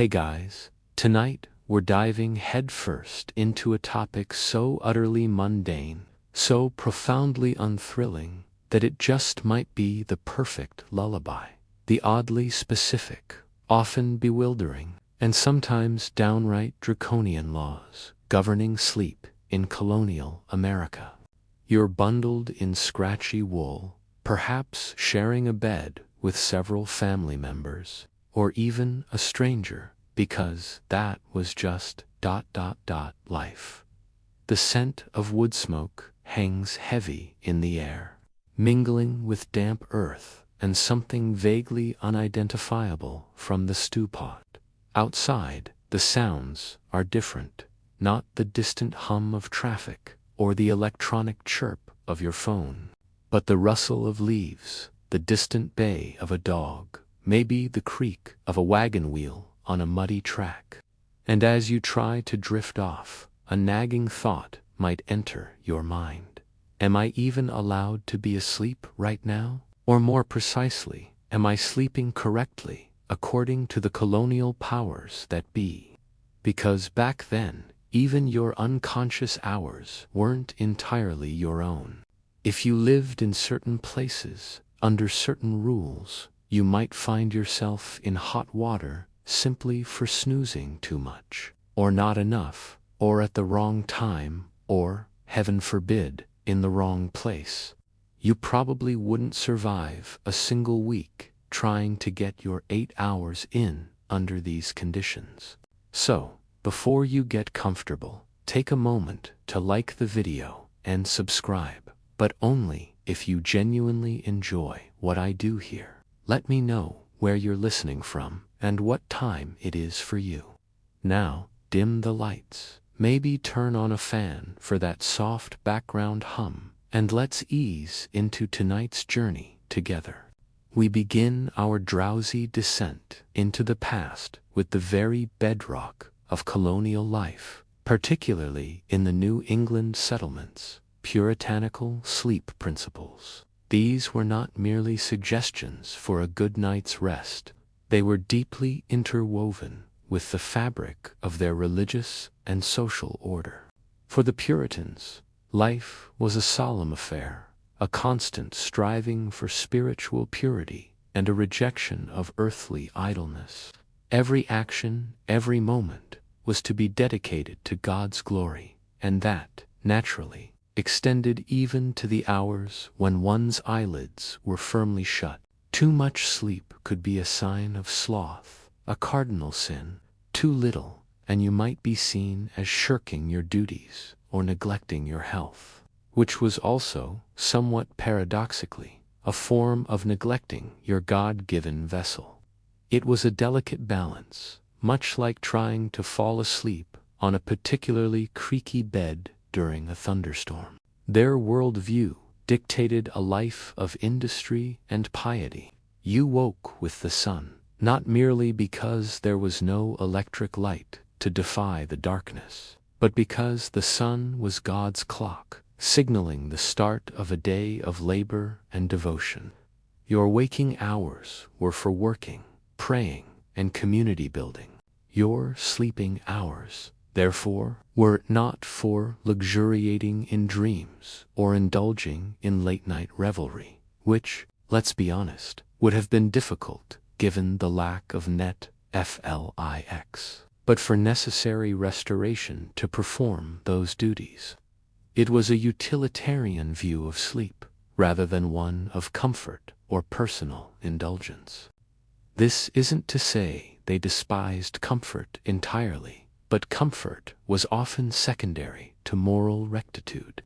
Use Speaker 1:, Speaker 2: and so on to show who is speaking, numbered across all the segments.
Speaker 1: Hey guys, tonight we're diving headfirst into a topic so utterly mundane, so profoundly unthrilling, that it just might be the perfect lullaby. The oddly specific, often bewildering, and sometimes downright draconian laws governing sleep in colonial America. You're bundled in scratchy wool, perhaps sharing a bed with several family members, or even a stranger, because that was just life. The scent of wood smoke hangs heavy in the air, mingling with damp earth and something vaguely unidentifiable from the stew pot. Outside, the sounds are different, not the distant hum of traffic or the electronic chirp of your phone, but the rustle of leaves, the distant bay of a dog, maybe the creak of a wagon wheel on a muddy track. And as you try to drift off, a nagging thought might enter your mind. Am I even allowed to be asleep right now? Or more precisely, am I sleeping correctly, according to the colonial powers that be? Because back then, even your unconscious hours weren't entirely your own. If you lived in certain places, under certain rules, you might find yourself in hot water simply for snoozing too much, or not enough, or at the wrong time, or, heaven forbid, in the wrong place. You probably wouldn't survive a single week trying to get your 8 hours in under these conditions. So, before you get comfortable, take a moment to like the video and subscribe, but only if you genuinely enjoy what I do here. Let me know where you're listening from and what time it is for you. Now, dim the lights, maybe turn on a fan for that soft background hum, and let's ease into tonight's journey together. We begin our drowsy descent into the past with the very bedrock of colonial life, particularly in the New England settlements, Puritanical sleep principles. These were not merely suggestions for a good night's rest. They were deeply interwoven with the fabric of their religious and social order. For the Puritans, life was a solemn affair, a constant striving for spiritual purity and a rejection of earthly idleness. Every action, every moment, was to be dedicated to God's glory, and that, naturally, extended even to the hours when one's eyelids were firmly shut. Too much sleep could be a sign of sloth, a cardinal sin. Too little, and you might be seen as shirking your duties or neglecting your health, which was also, somewhat paradoxically, a form of neglecting your God-given vessel. It was a delicate balance, much like trying to fall asleep on a particularly creaky bed during a thunderstorm. Their worldview dictated a life of industry and piety. You woke with the sun, not merely because there was no electric light to defy the darkness, but because the sun was God's clock, signaling the start of a day of labor and devotion. Your waking hours were for working, praying, and community building. Your sleeping hours, therefore, were not for luxuriating in dreams or indulging in late-night revelry, which, let's be honest, would have been difficult given the lack of net flix, but for necessary restoration to perform those duties. It was a utilitarian view of sleep, rather than one of comfort or personal indulgence. This isn't to say they despised comfort entirely, but comfort was often secondary to moral rectitude.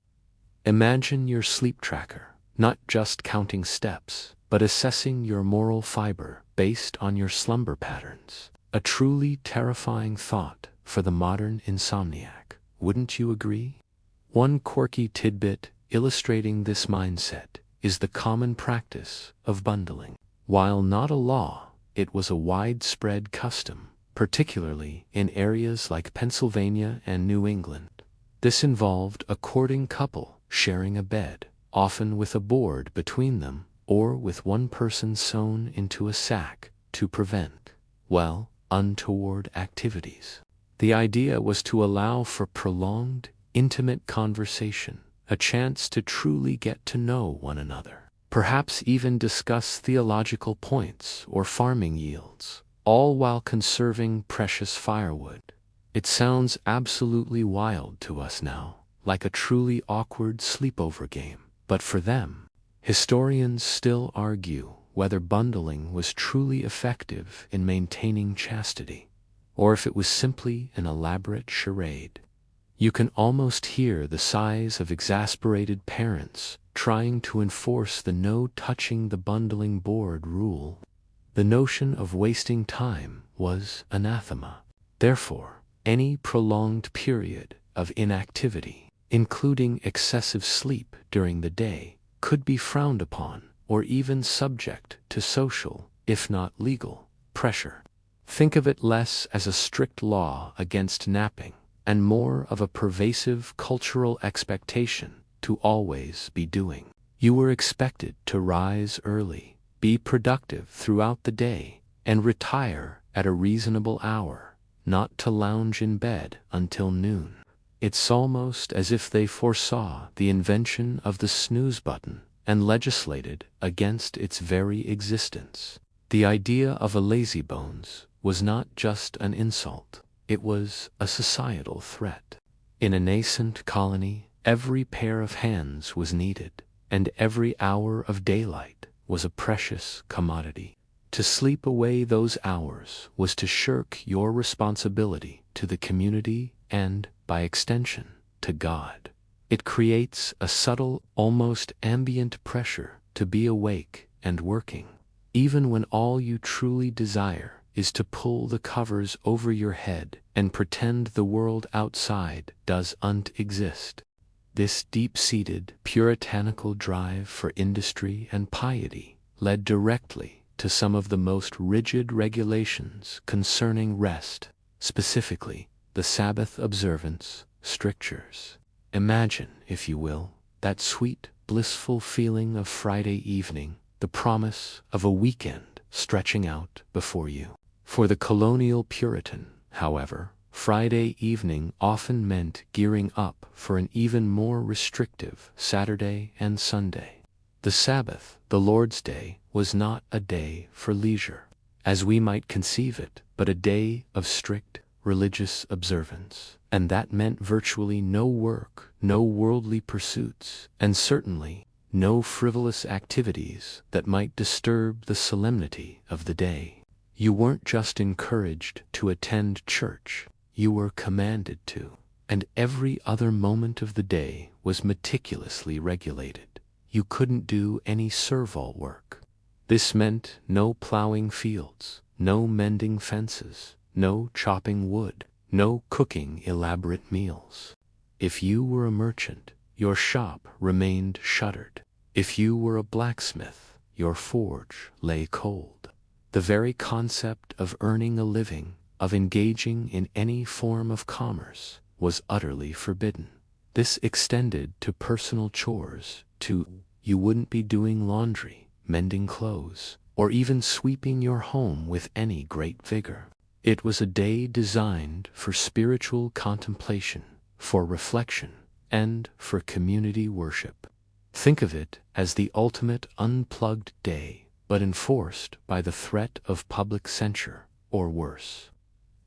Speaker 1: Imagine your sleep tracker, not just counting steps, but assessing your moral fiber based on your slumber patterns. A truly terrifying thought for the modern insomniac, wouldn't you agree? One quirky tidbit illustrating this mindset is the common practice of bundling. While not a law, it was a widespread custom, particularly in areas like Pennsylvania and New England. This involved a courting couple sharing a bed, often with a board between them, or with one person sewn into a sack to prevent, well, untoward activities. The idea was to allow for prolonged, intimate conversation, a chance to truly get to know one another, perhaps even discuss theological points or farming yields, all while conserving precious firewood. It sounds absolutely wild to us now, like a truly awkward sleepover game, but for them, historians still argue whether bundling was truly effective in maintaining chastity, or if it was simply an elaborate charade. You can almost hear the sighs of exasperated parents trying to enforce the no touching the bundling board rule. The notion of wasting time was anathema. Therefore, any prolonged period of inactivity, including excessive sleep during the day, could be frowned upon or even subject to social, if not legal, pressure. Think of it less as a strict law against napping and more of a pervasive cultural expectation to always be doing. You were expected to rise early, be productive throughout the day, and retire at a reasonable hour, not to lounge in bed until noon. It's almost as if they foresaw the invention of the snooze button and legislated against its very existence. The idea of a lazybones was not just an insult, it was a societal threat. In a nascent colony, every pair of hands was needed, and every hour of daylight was a precious commodity. To sleep away those hours was to shirk your responsibility to the community and, by extension, to God. It creates a subtle, almost ambient pressure to be awake and working, even when all you truly desire is to pull the covers over your head and pretend the world outside doesn't exist. This deep-seated, puritanical drive for industry and piety led directly to some of the most rigid regulations concerning rest, specifically the Sabbath observance strictures. Imagine, if you will, that sweet, blissful feeling of Friday evening, the promise of a weekend stretching out before you. For the colonial Puritan, however, Friday evening often meant gearing up for an even more restrictive Saturday and Sunday. The Sabbath, the Lord's Day, was not a day for leisure, as we might conceive it, but a day of strict religious observance, and that meant virtually no work, no worldly pursuits, and certainly no frivolous activities that might disturb the solemnity of the day. You weren't just encouraged to attend church, you were commanded to, and every other moment of the day was meticulously regulated. You couldn't do any servile work. This meant no plowing fields, no mending fences, no chopping wood, no cooking elaborate meals. If you were a merchant, your shop remained shuttered. If you were a blacksmith, your forge lay cold. The very concept of earning a living, of engaging in any form of commerce, was utterly forbidden. This extended to personal chores, you wouldn't be doing laundry, mending clothes, or even sweeping your home with any great vigor. It was a day designed for spiritual contemplation, for reflection, and for community worship. Think of it as the ultimate unplugged day, but enforced by the threat of public censure, or worse.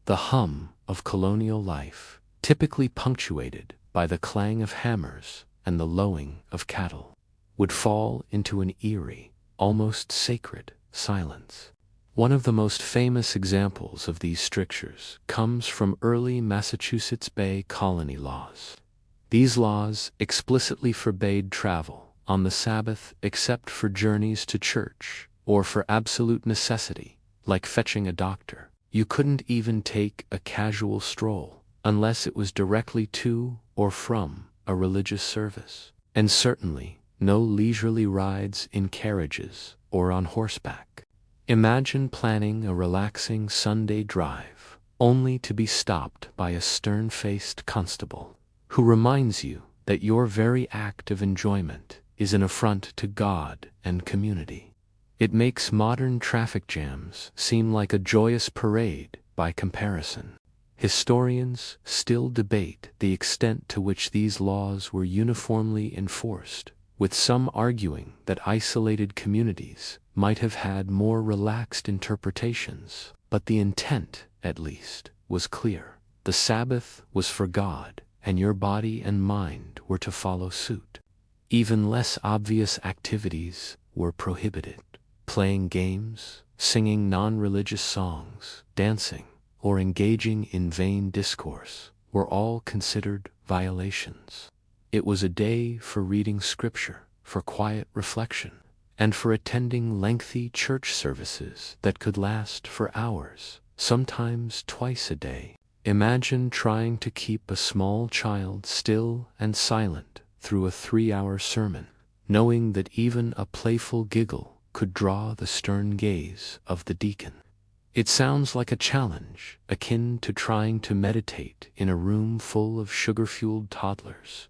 Speaker 1: The hum of colonial life, typically punctuated by the clang of hammers and the lowing of cattle, would fall into an eerie, almost sacred silence. One of the most famous examples of these strictures comes from early Massachusetts Bay Colony laws. These laws explicitly forbade travel on the Sabbath except for journeys to church or for absolute necessity, like fetching a doctor. You couldn't even take a casual stroll unless it was directly to or from a religious service, and certainly no leisurely rides in carriages or on horseback. Imagine planning a relaxing Sunday drive, only to be stopped by a stern-faced constable, who reminds you that your very act of enjoyment is an affront to God and community. It makes modern traffic jams seem like a joyous parade by comparison. Historians still debate the extent to which these laws were uniformly enforced, with some arguing that isolated communities might have had more relaxed interpretations, but the intent, at least, was clear. The Sabbath was for God, and your body and mind were to follow suit. Even less obvious activities were prohibited. Playing games, singing non-religious songs, dancing, or engaging in vain discourse were all considered violations. It was a day for reading scripture, for quiet reflection, and for attending lengthy church services that could last for hours, sometimes twice a day. Imagine trying to keep a small child still and silent through a 3-hour sermon, knowing that even a playful giggle could draw the stern gaze of the deacon. It sounds like a challenge, akin to trying to meditate in a room full of sugar-fueled toddlers.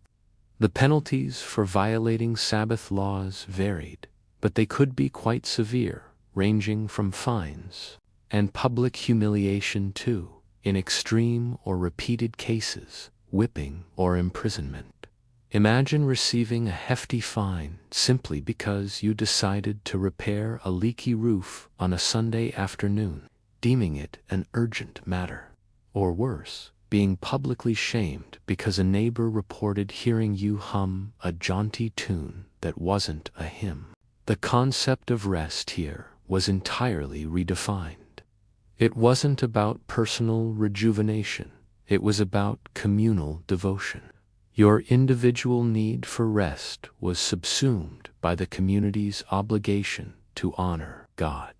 Speaker 1: The penalties for violating Sabbath laws varied, but they could be quite severe, ranging from fines and public humiliation to, in extreme or repeated cases, whipping or imprisonment. Imagine receiving a hefty fine simply because you decided to repair a leaky roof on a Sunday afternoon, deeming it an urgent matter. Or worse, being publicly shamed because a neighbor reported hearing you hum a jaunty tune that wasn't a hymn. The concept of rest here was entirely redefined. It wasn't about personal rejuvenation, it was about communal devotion. Your individual need for rest was subsumed by the community's obligation to honor God.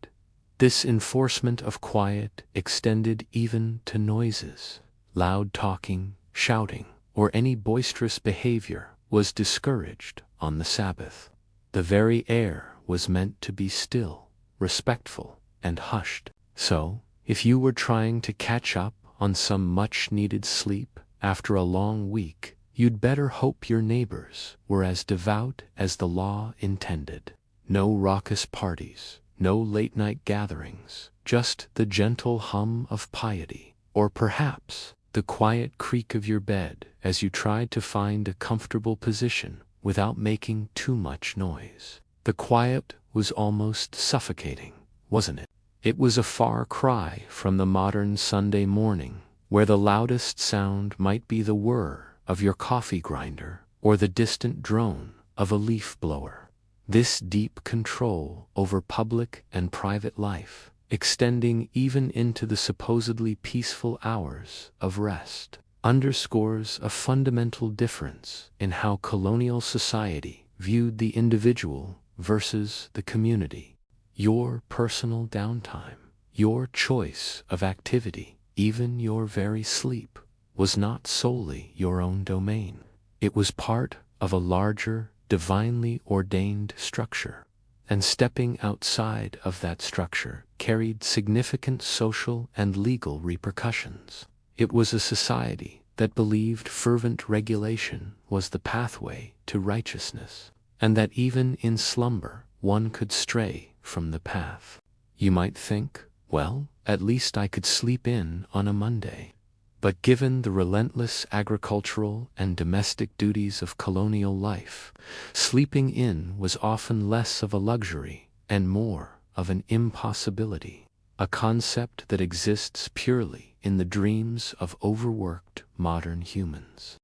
Speaker 1: This enforcement of quiet extended even to noises. Loud talking, shouting, or any boisterous behavior was discouraged on the Sabbath. The very air was meant to be still, respectful, and hushed. So, if you were trying to catch up on some much-needed sleep after a long week, you'd better hope your neighbors were as devout as the law intended. No raucous parties, no late-night gatherings, just the gentle hum of piety, or perhaps the quiet creak of your bed as you tried to find a comfortable position without making too much noise. The quiet was almost suffocating, wasn't it? It was a far cry from the modern Sunday morning, where the loudest sound might be the whir of your coffee grinder or the distant drone of a leaf blower. This deep control over public and private life, extending even into the supposedly peaceful hours of rest, underscores a fundamental difference in how colonial society viewed the individual versus the community. Your personal downtime, your choice of activity, even your very sleep, was not solely your own domain. It was part of a larger, divinely ordained structure, and stepping outside of that structure carried significant social and legal repercussions. It was a society that believed fervent regulation was the pathway to righteousness, and that even in slumber one could stray from the path. You might think, well, at least I could sleep in on a Monday. But given the relentless agricultural and domestic duties of colonial life, sleeping in was often less of a luxury and more of an impossibility, a concept that exists purely in the dreams of overworked modern humans.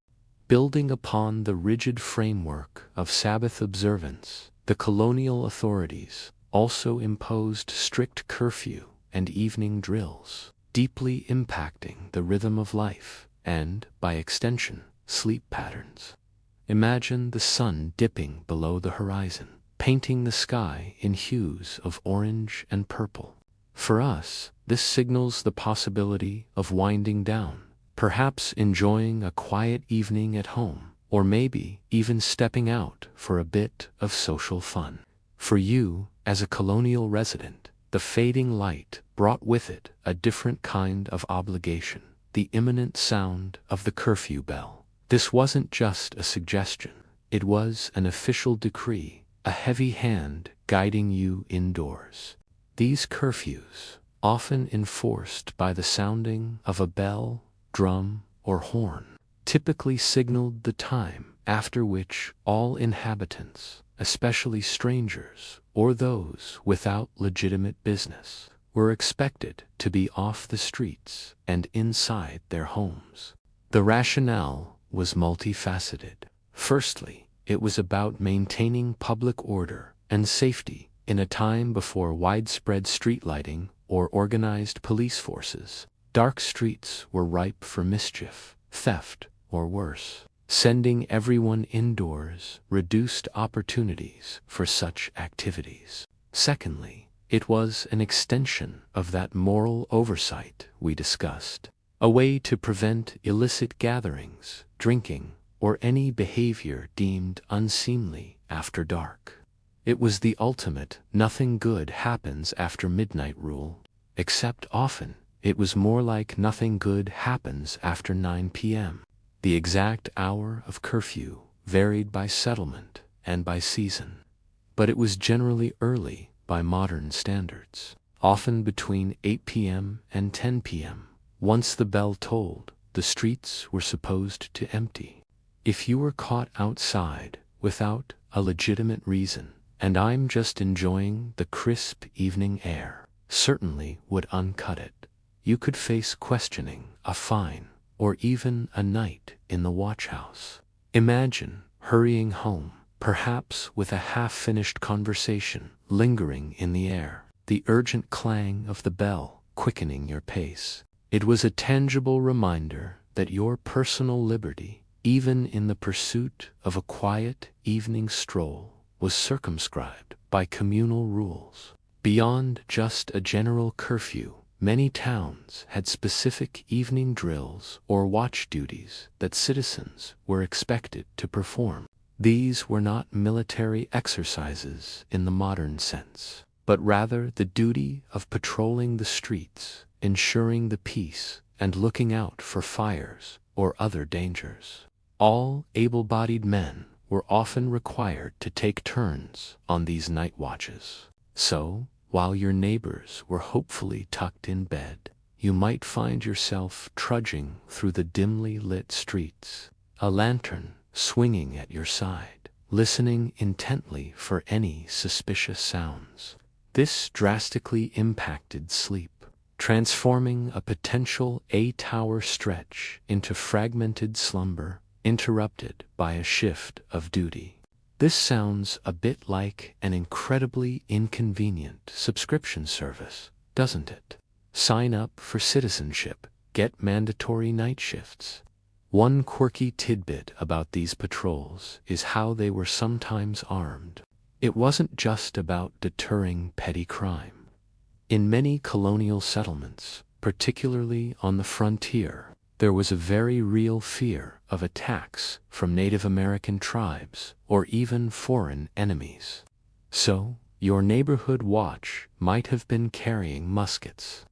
Speaker 1: Building upon the rigid framework of Sabbath observance, the colonial authorities also imposed strict curfew and evening drills, deeply impacting the rhythm of life and, by extension, sleep patterns. Imagine the sun dipping below the horizon, painting the sky in hues of orange and purple. For us, this signals the possibility of winding down, perhaps enjoying a quiet evening at home, or maybe even stepping out for a bit of social fun. For you, as a colonial resident, the fading light brought with it a different kind of obligation, the imminent sound of the curfew bell. This wasn't just a suggestion, it was an official decree, a heavy hand guiding you indoors. These curfews, often enforced by the sounding of a bell, drum, or horn, typically signaled the time after which all inhabitants, especially strangers or those without legitimate business, were expected to be off the streets and inside their homes. The rationale was multifaceted. Firstly, it was about maintaining public order and safety in a time before widespread street lighting or organized police forces. Dark streets were ripe for mischief, theft, or worse. Sending everyone indoors reduced opportunities for such activities. Secondly, it was an extension of that moral oversight we discussed, a way to prevent illicit gatherings, drinking, or any behavior deemed unseemly after dark. It was the ultimate nothing good happens after midnight rule, except often it was more like nothing good happens after 9 p.m. The exact hour of curfew varied by settlement and by season, but it was generally early by modern standards, often between 8 p.m. and 10 p.m. Once the bell tolled, the streets were supposed to empty. If you were caught outside without a legitimate reason, and I'm just enjoying the crisp evening air, certainly would uncut it. You could face questioning, a fine, or even a night in the watchhouse. Imagine hurrying home, perhaps with a half-finished conversation lingering in the air, the urgent clang of the bell quickening your pace. It was a tangible reminder that your personal liberty, even in the pursuit of a quiet evening stroll, was circumscribed by communal rules. Beyond just a general curfew, many towns had specific evening drills or watch duties that citizens were expected to perform. These were not military exercises in the modern sense, but rather the duty of patrolling the streets, ensuring the peace, and looking out for fires or other dangers. All able-bodied men were often required to take turns on these night watches. So, while your neighbors were hopefully tucked in bed, you might find yourself trudging through the dimly lit streets, a lantern swinging at your side, listening intently for any suspicious sounds. This drastically impacted sleep, transforming a potential 8-hour stretch into fragmented slumber, interrupted by a shift of duty. This sounds a bit like an incredibly inconvenient subscription service, doesn't it? Sign up for citizenship, get mandatory night shifts. One quirky tidbit about these patrols is how they were sometimes armed. It wasn't just about deterring petty crime. In many colonial settlements, particularly on the frontier, there was a very real fear of attacks from Native American tribes or even foreign enemies. So, your neighborhood watch might have been carrying muskets.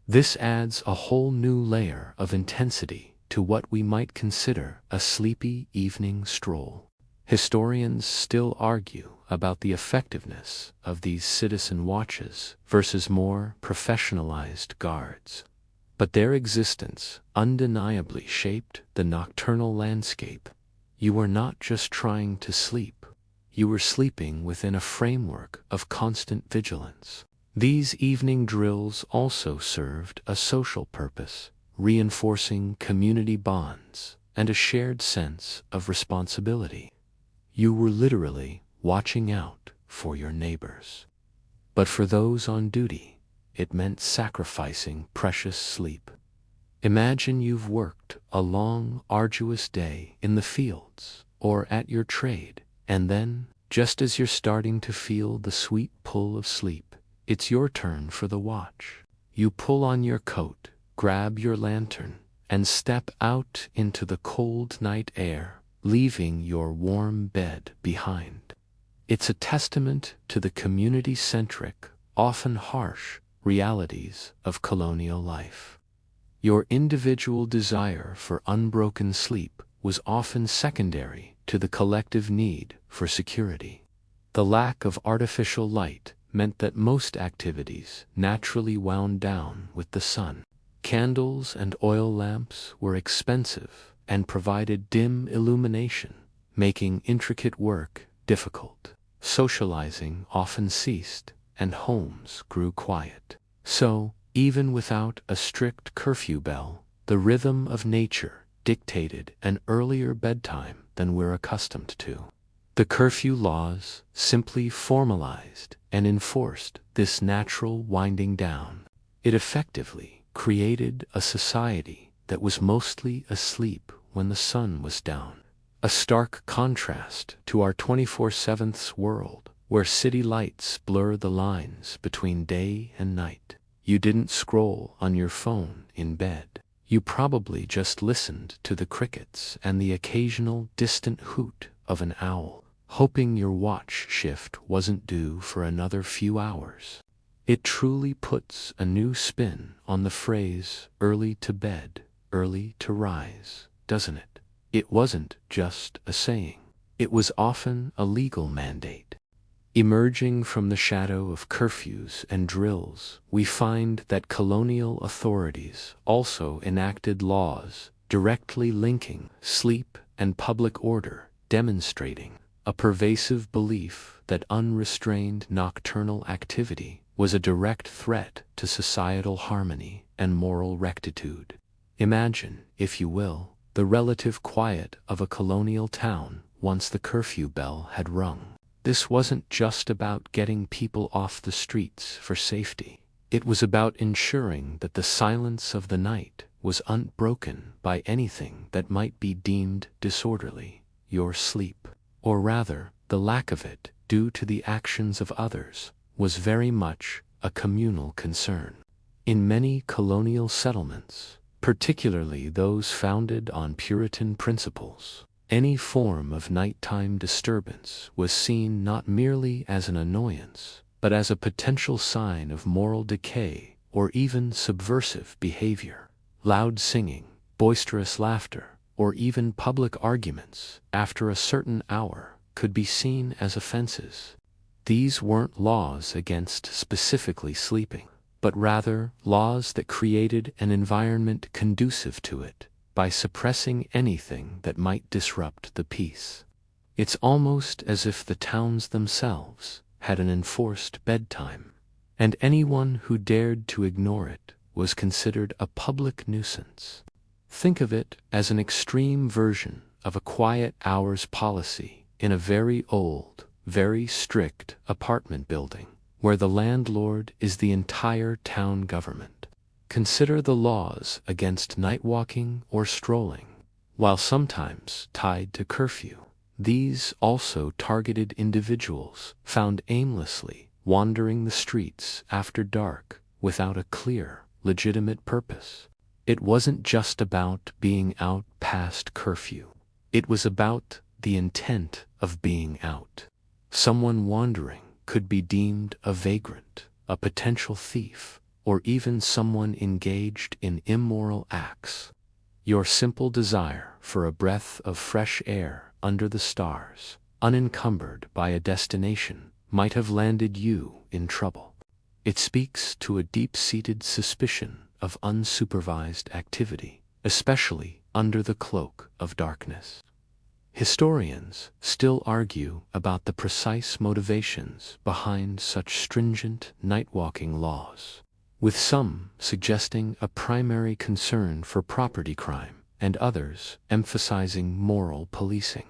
Speaker 1: This adds a whole new layer of intensity to what we might consider a sleepy evening stroll. Historians still argue about the effectiveness of these citizen watches versus more professionalized guards. But their existence undeniably shaped the nocturnal landscape. You were not just trying to sleep. You were sleeping within a framework of constant vigilance. These evening drills also served a social purpose, reinforcing community bonds and a shared sense of responsibility. You were literally watching out for your neighbors. But for those on duty, it meant sacrificing precious sleep. Imagine you've worked a long, arduous day in the fields or at your trade, and then, just as you're starting to feel the sweet pull of sleep, it's your turn for the watch. You pull on your coat, grab your lantern, and step out into the cold night air, leaving your warm bed behind. It's a testament to the community-centric, often harsh, realities of colonial life. Your individual desire for unbroken sleep was often secondary to the collective need for security. The lack of artificial light meant that most activities naturally wound down with the sun. Candles and oil lamps were expensive and provided dim illumination, making intricate work difficult. Socializing often ceased, and homes grew quiet. So, even without a strict curfew bell, the rhythm of nature dictated an earlier bedtime than we're accustomed to. The curfew laws simply formalized and enforced this natural winding down. It effectively created a society that was mostly asleep when the sun was down. A stark contrast to our 24/7 world, where city lights blur the lines between day and night. You didn't scroll on your phone in bed. You probably just listened to the crickets and the occasional distant hoot of an owl, hoping your watch shift wasn't due for another few hours. It truly puts a new spin on the phrase early to bed, early to rise, doesn't it? It wasn't just a saying. It was often a legal mandate. Emerging from the shadow of curfews and drills, we find that colonial authorities also enacted laws directly linking sleep and public order, demonstrating a pervasive belief that unrestrained nocturnal activity was a direct threat to societal harmony and moral rectitude. Imagine, if you will, the relative quiet of a colonial town once the curfew bell had rung. This wasn't just about getting people off the streets for safety. It was about ensuring that the silence of the night was unbroken by anything that might be deemed disorderly, your sleep. Or rather, the lack of it, due to the actions of others, was very much a communal concern. In many colonial settlements, particularly those founded on Puritan principles, any form of nighttime disturbance was seen not merely as an annoyance, but as a potential sign of moral decay or even subversive behavior. Loud singing, boisterous laughter, or even public arguments after a certain hour could be seen as offenses. These weren't laws against specifically sleeping, but rather laws that created an environment conducive to it by suppressing anything that might disrupt the peace. It's almost as if the towns themselves had an enforced bedtime, and anyone who dared to ignore it was considered a public nuisance. Think of it as an extreme version of a quiet hours policy in a very old, very strict apartment building, where the landlord is the entire town government. Consider the laws against night walking or strolling. While sometimes tied to curfew, these also targeted individuals found aimlessly wandering the streets after dark without a clear, legitimate purpose. It wasn't just about being out past curfew. It was about the intent of being out. Someone wandering could be deemed a vagrant, a potential thief, or even someone engaged in immoral acts. Your simple desire for a breath of fresh air under the stars, unencumbered by a destination, might have landed you in trouble. It speaks to a deep-seated suspicion of unsupervised activity, especially under the cloak of darkness. Historians still argue about the precise motivations behind such stringent night-walking laws, with some suggesting a primary concern for property crime and others emphasizing moral policing.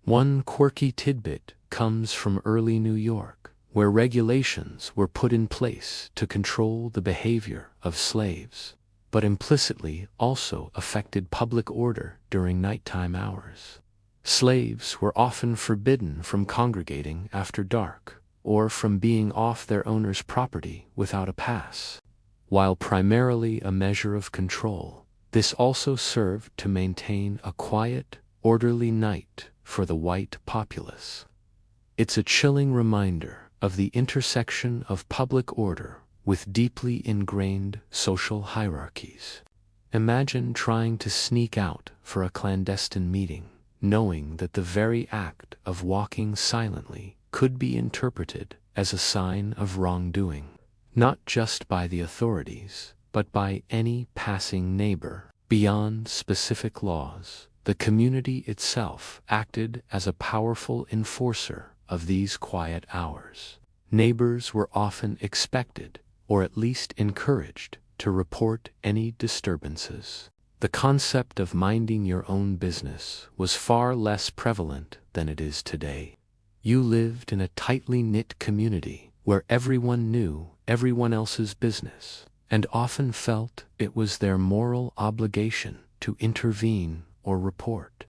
Speaker 1: One quirky tidbit comes from early New York, where regulations were put in place to control the behavior of slaves, but implicitly also affected public order during nighttime hours. Slaves were often forbidden from congregating after dark, or from being off their owner's property without a pass. While primarily a measure of control, this also served to maintain a quiet, orderly night for the white populace. It's a chilling reminder of the intersection of public order with deeply ingrained social hierarchies. Imagine trying to sneak out for a clandestine meeting, knowing that the very act of walking silently could be interpreted as a sign of wrongdoing, not just by the authorities, but by any passing neighbor. Beyond specific laws, the community itself acted as a powerful enforcer of these quiet hours. Neighbors were often expected, or at least encouraged, to report any disturbances. The concept of minding your own business was far less prevalent than it is today. You lived in a tightly knit community where everyone knew everyone else's business, and often felt it was their moral obligation to intervene or report.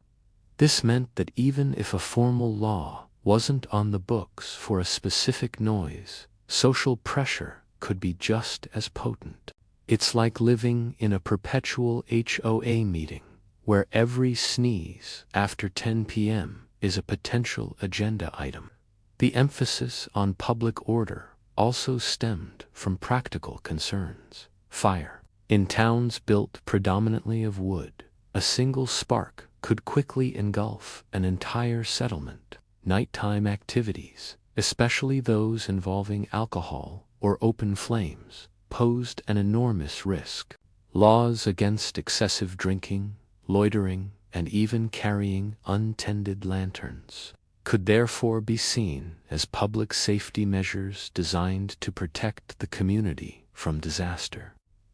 Speaker 1: This meant that even if a formal law wasn't on the books for a specific noise, social pressure could be just as potent. It's like living in a perpetual HOA meeting, where every sneeze after 10 p.m. is a potential agenda item. The emphasis on public order also stemmed from practical concerns. Fire. In towns built predominantly of wood, a single spark could quickly engulf an entire settlement. Nighttime activities, especially those involving alcohol or open flames, posed an enormous risk. Laws against excessive drinking, loitering, and even carrying untended lanterns could therefore be seen as public safety measures designed to protect the community from disaster.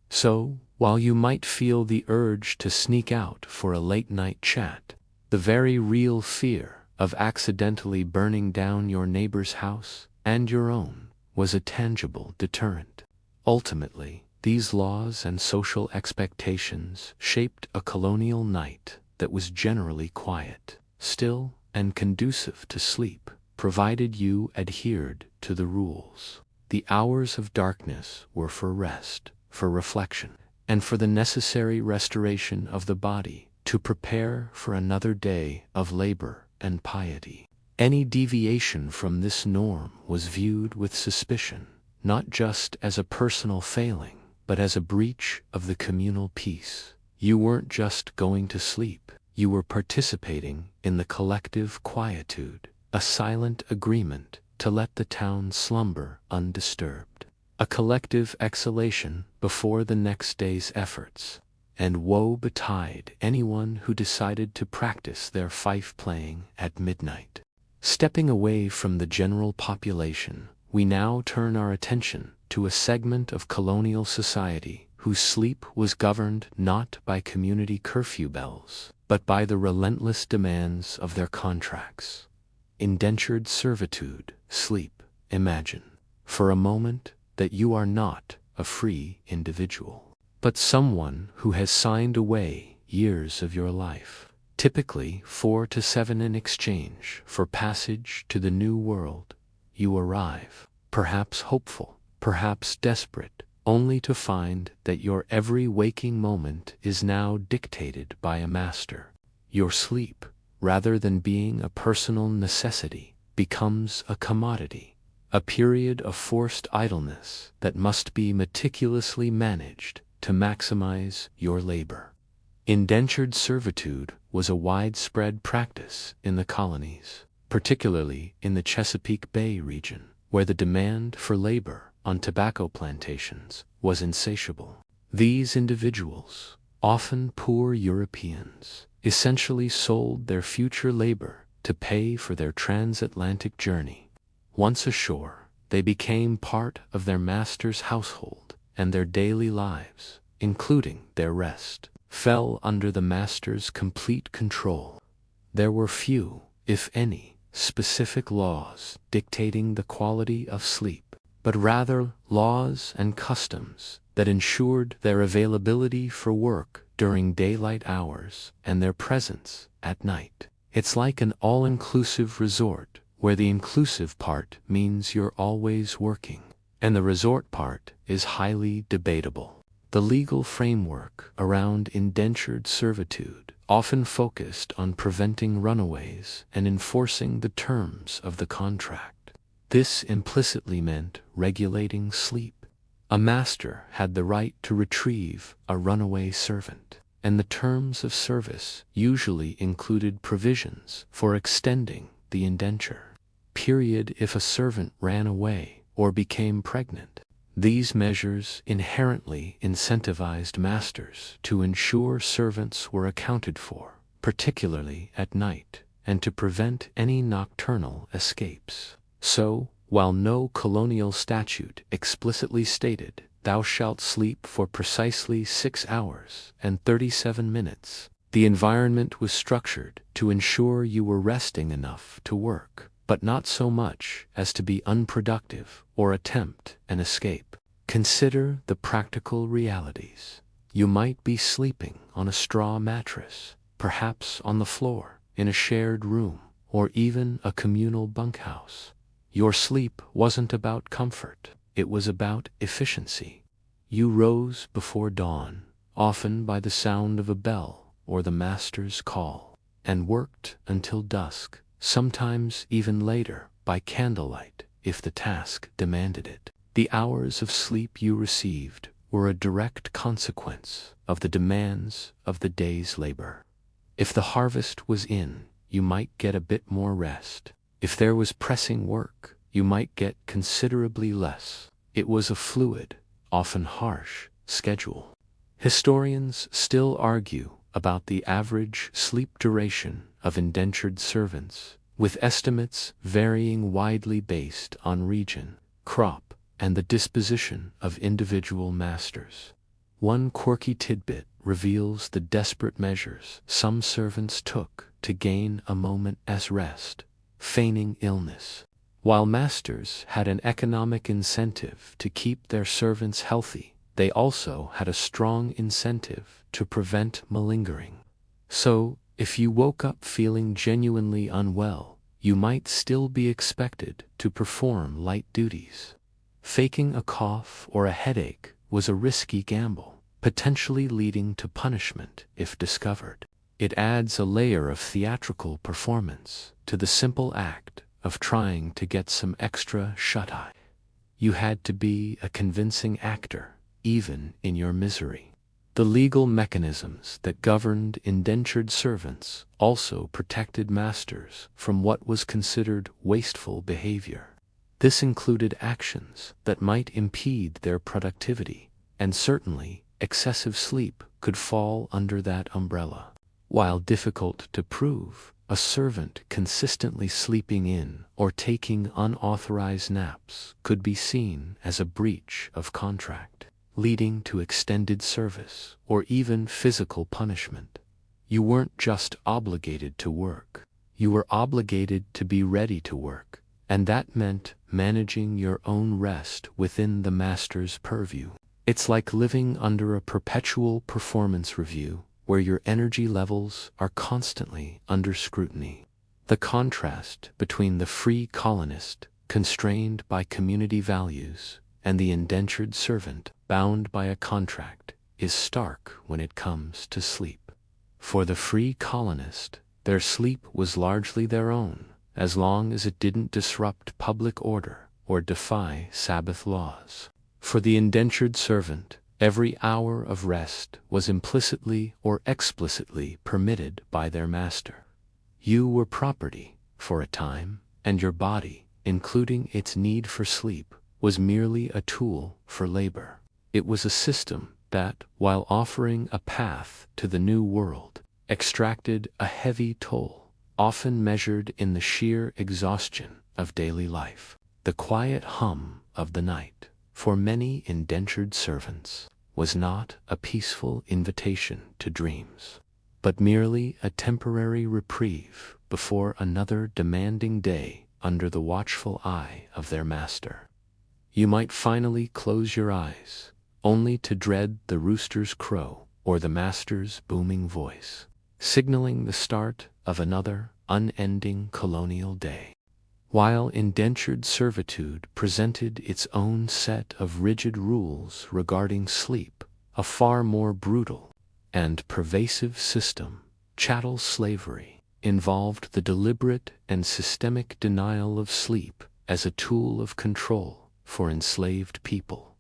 Speaker 1: So, while you might feel the urge to sneak out for a late-night chat, the very real fear of accidentally burning down your neighbor's house and your own was a tangible deterrent. Ultimately, these laws and social expectations shaped a colonial night that was generally quiet, still, and conducive to sleep, provided you adhered to the rules. The hours of darkness were for rest, for reflection, and for the necessary restoration of the body to prepare for another day of labor and piety. Any deviation from this norm was viewed with suspicion, not just as a personal failing, but as a breach of the communal peace. You weren't just going to sleep, you were participating in the collective quietude, a silent agreement to let the town slumber undisturbed, a collective exhalation before the next day's efforts. And woe betide anyone who decided to practice their fife playing at midnight. Stepping away from the general population, we now turn our attention to a segment of colonial society whose sleep was governed not by community curfew bells, but by the relentless demands of their contracts. Indentured servitude. Sleep. Imagine, for a moment, that you are not a free individual, but someone who has signed away years of your life, typically 4 to 7 in exchange for passage to the new world. You arrive, perhaps hopeful, perhaps desperate, only to find that your every waking moment is now dictated by a master. Your sleep, rather than being a personal necessity, becomes a commodity, a period of forced idleness that must be meticulously managed to maximize your labor. Indentured servitude was a widespread practice in the colonies, particularly in the Chesapeake Bay region, where the demand for labor on tobacco plantations was insatiable. These individuals, often poor Europeans, essentially sold their future labor to pay for their transatlantic journey. Once ashore, they became part of their master's household, and their daily lives, including their rest, fell under the master's complete control. There were few, if any, specific laws dictating the quality of sleep, but rather laws and customs that ensured their availability for work during daylight hours and their presence at night. It's like an all-inclusive resort, where the inclusive part means you're always working, and the resort part is highly debatable. The legal framework around indentured servitude often focused on preventing runaways and enforcing the terms of the contract. This implicitly meant regulating sleep. A master had the right to retrieve a runaway servant, and the terms of service usually included provisions for extending the indenture. period if a servant ran away or became pregnant. These measures inherently incentivized masters to ensure servants were accounted for, particularly at night, and to prevent any nocturnal escapes. So, while no colonial statute explicitly stated, "Thou shalt sleep for precisely 6 hours and 37 minutes," the environment was structured to ensure you were resting enough to work, but not so much as to be unproductive or attempt an escape. Consider the practical realities. You might be sleeping on a straw mattress, perhaps on the floor, in a shared room, or even a communal bunkhouse. Your sleep wasn't about comfort, it was about efficiency. You rose before dawn, often by the sound of a bell or the master's call, and worked until dusk, sometimes even later by candlelight if the task demanded it. The hours of sleep you received were a direct consequence of the demands of the day's labor. If the harvest was in, you might get a bit more rest. If there was pressing work, you might get considerably less. It was a fluid, often harsh, schedule. Historians still argue about the average sleep duration of indentured servants, with estimates varying widely based on region, crop, and the disposition of individual masters. One quirky tidbit reveals the desperate measures some servants took to gain a moment's rest, feigning illness. While masters had an economic incentive to keep their servants healthy, they also had a strong incentive to prevent malingering. So, if you woke up feeling genuinely unwell, you might still be expected to perform light duties. Faking a cough or a headache was a risky gamble, potentially leading to punishment if discovered. It adds a layer of theatrical performance to the simple act of trying to get some extra shut-eye. You had to be a convincing actor, even in your misery. The legal mechanisms that governed indentured servants also protected masters from what was considered wasteful behavior. This included actions that might impede their productivity, and certainly excessive sleep could fall under that umbrella. While difficult to prove, a servant consistently sleeping in or taking unauthorized naps could be seen as a breach of contract, leading to extended service or even physical punishment. You weren't just obligated to work, you were obligated to be ready to work, and that meant managing your own rest within the master's purview. It's like living under a perpetual performance review where your energy levels are constantly under scrutiny. The contrast between the free colonist, constrained by community values, and the indentured servant, bound by a contract, is stark when it comes to sleep. For the free colonist, their sleep was largely their own, as long as it didn't disrupt public order or defy Sabbath laws. For the indentured servant, every hour of rest was implicitly or explicitly permitted by their master. You were property for a time, and your body, including its need for sleep, was merely a tool for labor. It was a system that, while offering a path to the new world, extracted a heavy toll, often measured in the sheer exhaustion of daily life. The quiet hum of the night, for many indentured servants, was not a peaceful invitation to dreams, but merely a temporary reprieve before another demanding day under the watchful eye of their master. You might finally close your eyes, only to dread the rooster's crow or the master's booming voice, signaling the start of another unending colonial day. While indentured servitude presented its own set of rigid rules regarding sleep, a far more brutal and pervasive system, chattel slavery, involved the deliberate and systemic denial of sleep as a tool of control for enslaved people.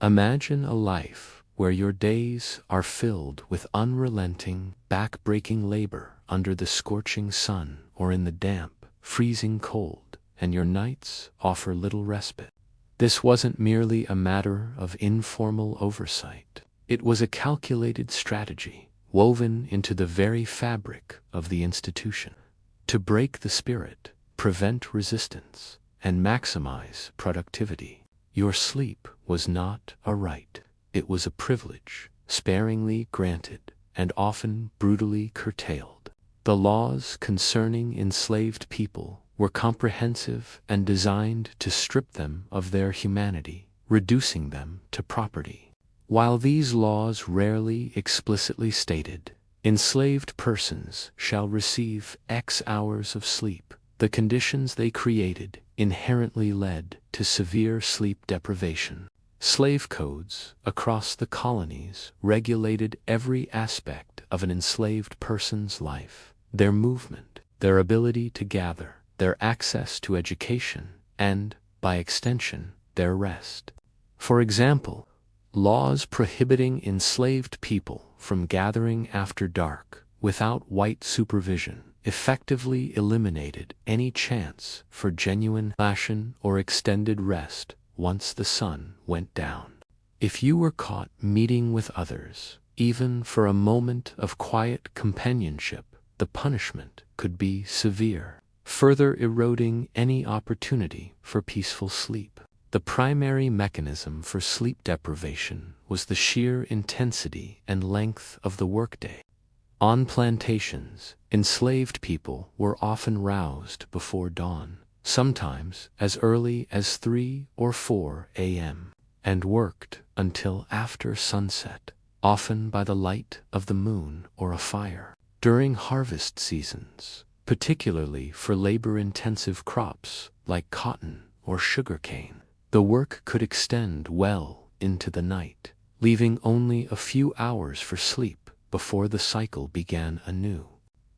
Speaker 1: Imagine a life where your days are filled with unrelenting, back-breaking labor under the scorching sun or in the damp, freezing cold, and your nights offer little respite. This wasn't merely a matter of informal oversight. It was a calculated strategy, woven into the very fabric of the institution. To break the spirit, prevent resistance, and maximize productivity. Your sleep was not a right. It was a privilege, sparingly granted, and often brutally curtailed. The laws concerning enslaved people were comprehensive and designed to strip them of their humanity, reducing them to property. While these laws rarely explicitly stated, enslaved persons shall receive X hours of sleep, the conditions they created inherently led to severe sleep deprivation. Slave codes across the colonies regulated every aspect of an enslaved person's life: their movement, their ability to gather, their access to education, and, by extension, their rest. For example, laws prohibiting enslaved people from gathering after dark without white supervision effectively eliminated any chance for genuine ration or extended rest once the sun went down. If you were caught meeting with others, even for a moment of quiet companionship, the punishment could be severe, further eroding any opportunity for peaceful sleep. The primary mechanism for sleep deprivation was the sheer intensity and length of the workday. On plantations, enslaved people were often roused before dawn, sometimes as early as 3 or 4 a.m., and worked until after sunset, often by the light of the moon or a fire. During harvest seasons, particularly for labor-intensive crops like cotton or sugarcane, the work could extend well into the night, leaving only a few hours for sleep before the cycle began anew.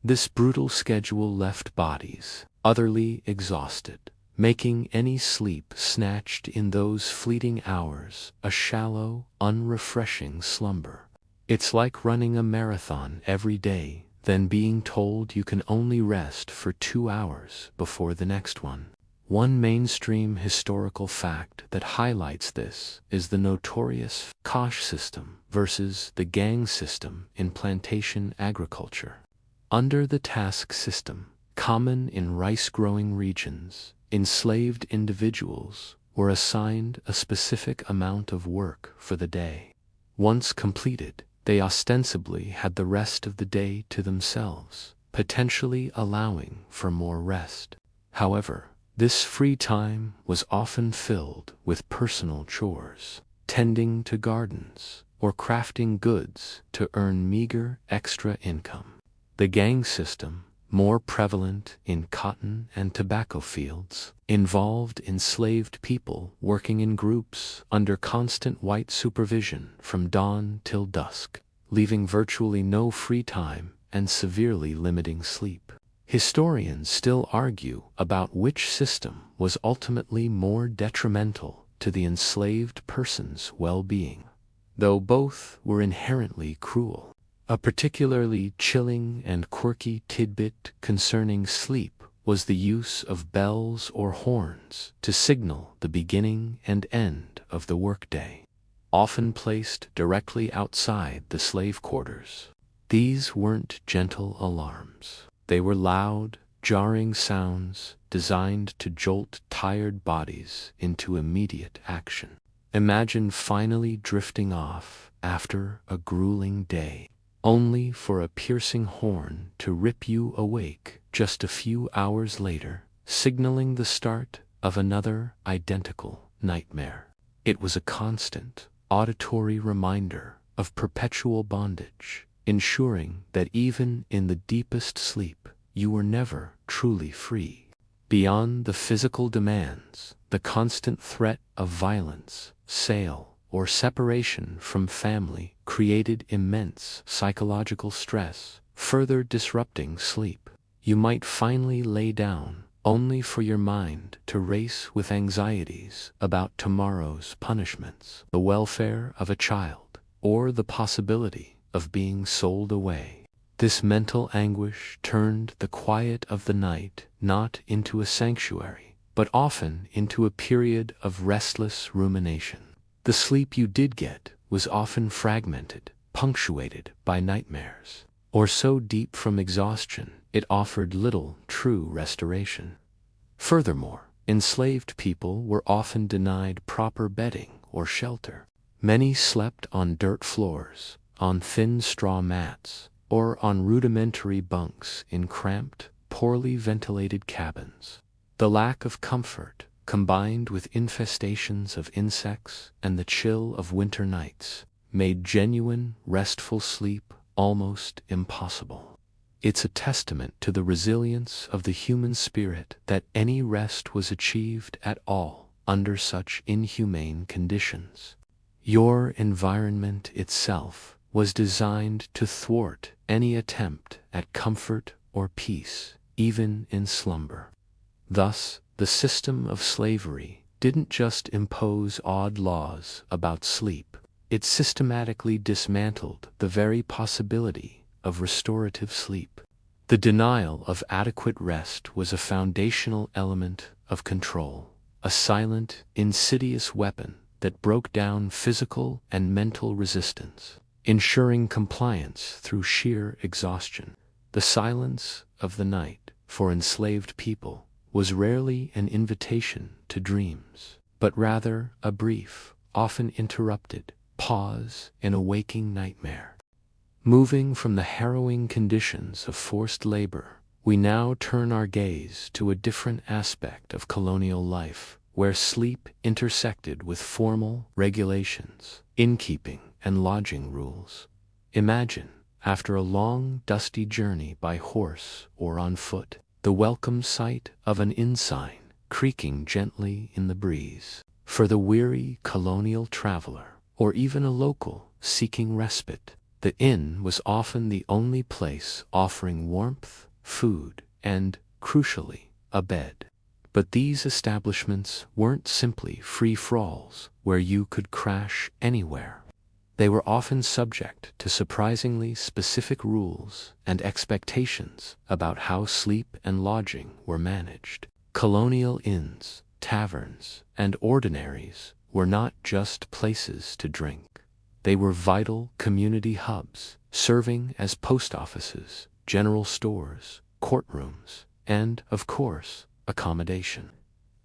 Speaker 1: This brutal schedule left bodies utterly exhausted, making any sleep snatched in those fleeting hours a shallow, unrefreshing slumber. It's like running a marathon every day, then being told you can only rest for 2 hours before the next one. One mainstream historical fact that highlights this is the notorious cash system versus the gang system in plantation agriculture. Under the task system, common in rice-growing regions, enslaved individuals were assigned a specific amount of work for the day. Once completed, they ostensibly had the rest of the day to themselves, potentially allowing for more rest. However, this free time was often filled with personal chores, tending to gardens, or crafting goods to earn meager extra income. The gang system, more prevalent in cotton and tobacco fields, involved enslaved people working in groups under constant white supervision from dawn till dusk, leaving virtually no free time and severely limiting sleep. Historians still argue about which system was ultimately more detrimental to the enslaved person's well-being, though both were inherently cruel. A particularly chilling and quirky tidbit concerning sleep was the use of bells or horns to signal the beginning and end of the workday, often placed directly outside the slave quarters. These weren't gentle alarms. They were loud, jarring sounds designed to jolt tired bodies into immediate action. Imagine finally drifting off after a grueling day, only for a piercing horn to rip you awake just a few hours later, signaling the start of another identical nightmare. It was a constant, auditory reminder of perpetual bondage, ensuring that even in the deepest sleep, you were never truly free. Beyond the physical demands, the constant threat of violence, sale, or separation from family created immense psychological stress, further disrupting sleep. You might finally lay down, only for your mind to race with anxieties about tomorrow's punishments, the welfare of a child, or the possibility of being sold away. This mental anguish turned the quiet of the night not into a sanctuary, but often into a period of restless rumination. The sleep you did get was often fragmented, punctuated by nightmares, or so deep from exhaustion it offered little true restoration. Furthermore, enslaved people were often denied proper bedding or shelter. Many slept on dirt floors, on thin straw mats, or on rudimentary bunks in cramped, poorly ventilated cabins. The lack of comfort, combined with infestations of insects and the chill of winter nights, made genuine, restful sleep almost impossible. It's a testament to the resilience of the human spirit that any rest was achieved at all under such inhumane conditions. Your environment itself was designed to thwart any attempt at comfort or peace, even in slumber. Thus, the system of slavery didn't just impose odd laws about sleep, it systematically dismantled the very possibility of restorative sleep. The denial of adequate rest was a foundational element of control, a silent, insidious weapon that broke down physical and mental resistance, ensuring compliance through sheer exhaustion. The silence of the night, for enslaved people, was rarely an invitation to dreams, but rather a brief, often interrupted, pause in a waking nightmare. Moving from the harrowing conditions of forced labor, we now turn our gaze to a different aspect of colonial life, where sleep intersected with formal regulations, innkeeping, and lodging rules. Imagine, after a long, dusty journey by horse or on foot, the welcome sight of an inn sign creaking gently in the breeze. For the weary colonial traveler, or even a local seeking respite, the inn was often the only place offering warmth, food, and, crucially, a bed. But these establishments weren't simply free-for-alls where you could crash anywhere. They were often subject to surprisingly specific rules and expectations about how sleep and lodging were managed. Colonial inns, taverns, and ordinaries were not just places to drink. They were vital community hubs, serving as post offices, general stores, courtrooms, and, of course, accommodation.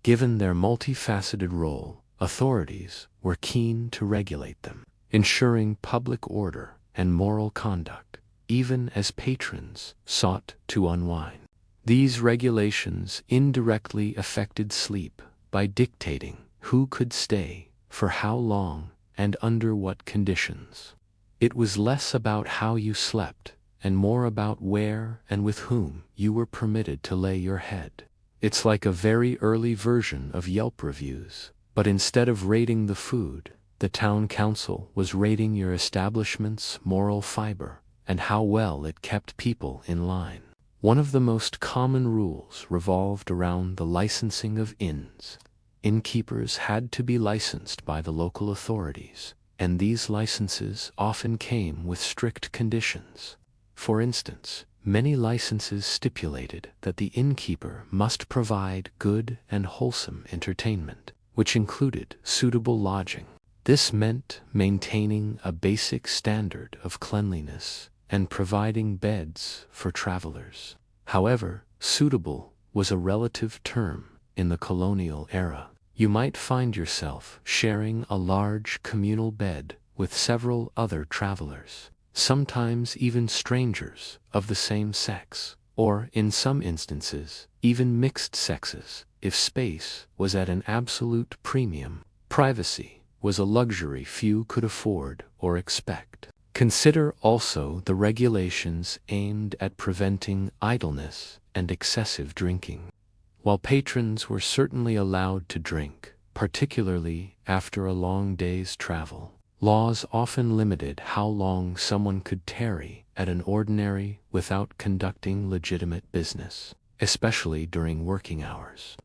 Speaker 1: Given their multifaceted role, authorities were keen to regulate them, ensuring public order and moral conduct, even as patrons sought to unwind. These regulations indirectly affected sleep by dictating who could stay, for how long, and under what conditions. It was less about how you slept, and more about where and with whom you were permitted to lay your head. It's like a very early version of Yelp reviews, but instead of rating the food, the town council was rating your establishment's moral fiber and how well it kept people in line. One of the most common rules revolved around the licensing of inns. Innkeepers had to be licensed by the local authorities, and these licenses often came with strict conditions. For instance, many licenses stipulated that the innkeeper must provide good and wholesome entertainment, which included suitable lodging. This meant maintaining a basic standard of cleanliness and providing beds for travelers. However, suitable was a relative term in the colonial era. You might find yourself sharing a large communal bed with several other travelers, sometimes even strangers of the same sex, or in some instances, even mixed sexes, if space was at an absolute premium. Privacy was a luxury few could afford or expect. Consider also the regulations aimed at preventing idleness and excessive drinking. While patrons were certainly allowed to drink, particularly after a long day's travel, laws often limited how long someone could tarry at an ordinary without conducting legitimate business, especially during working hours.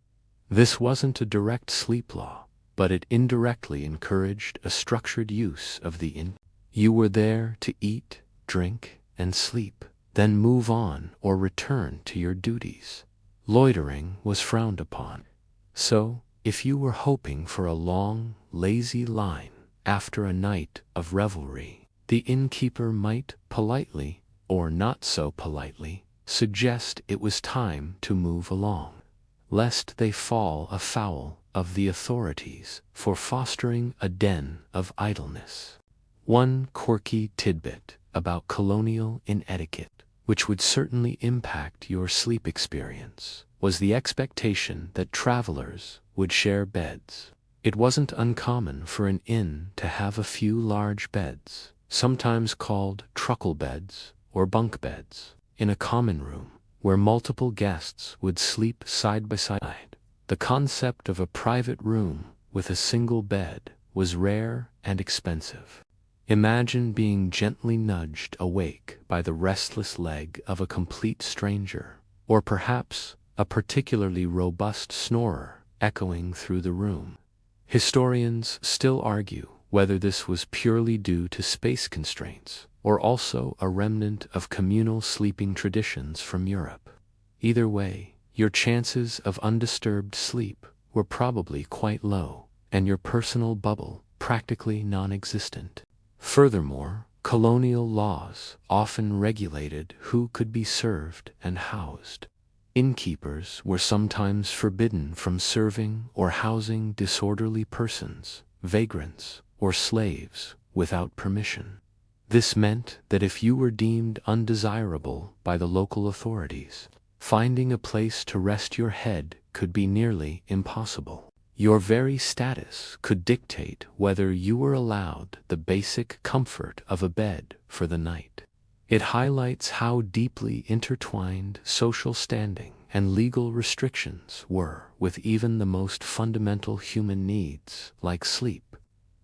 Speaker 1: This wasn't a direct sleep law, but it indirectly encouraged a structured use of the inn. You were there to eat, drink, and sleep, then move on or return to your duties. Loitering was frowned upon. So, if you were hoping for a long, lazy line after a night of revelry, the innkeeper might politely, or not so politely, suggest it was time to move along, lest they fall afoul of the authorities for fostering a den of idleness. One quirky tidbit about colonial etiquette, which would certainly impact your sleep experience, was the expectation that travelers would share beds. It wasn't uncommon for an inn to have a few large beds, sometimes called truckle beds or bunk beds, in a common room, where multiple guests would sleep side by side. The concept of a private room with a single bed was rare and expensive. Imagine being gently nudged awake by the restless leg of a complete stranger, or perhaps a particularly robust snorer echoing through the room. Historians still argue whether this was purely due to space constraints, or also a remnant of communal sleeping traditions from Europe. Either way, your chances of undisturbed sleep were probably quite low, and your personal bubble practically non-existent. Furthermore, colonial laws often regulated who could be served and housed. Innkeepers were sometimes forbidden from serving or housing disorderly persons, vagrants, or slaves without permission. This meant that if you were deemed undesirable by the local authorities, finding a place to rest your head could be nearly impossible. Your very status could dictate whether you were allowed the basic comfort of a bed for the night. It highlights how deeply intertwined social standing and legal restrictions were with even the most fundamental human needs, like sleep.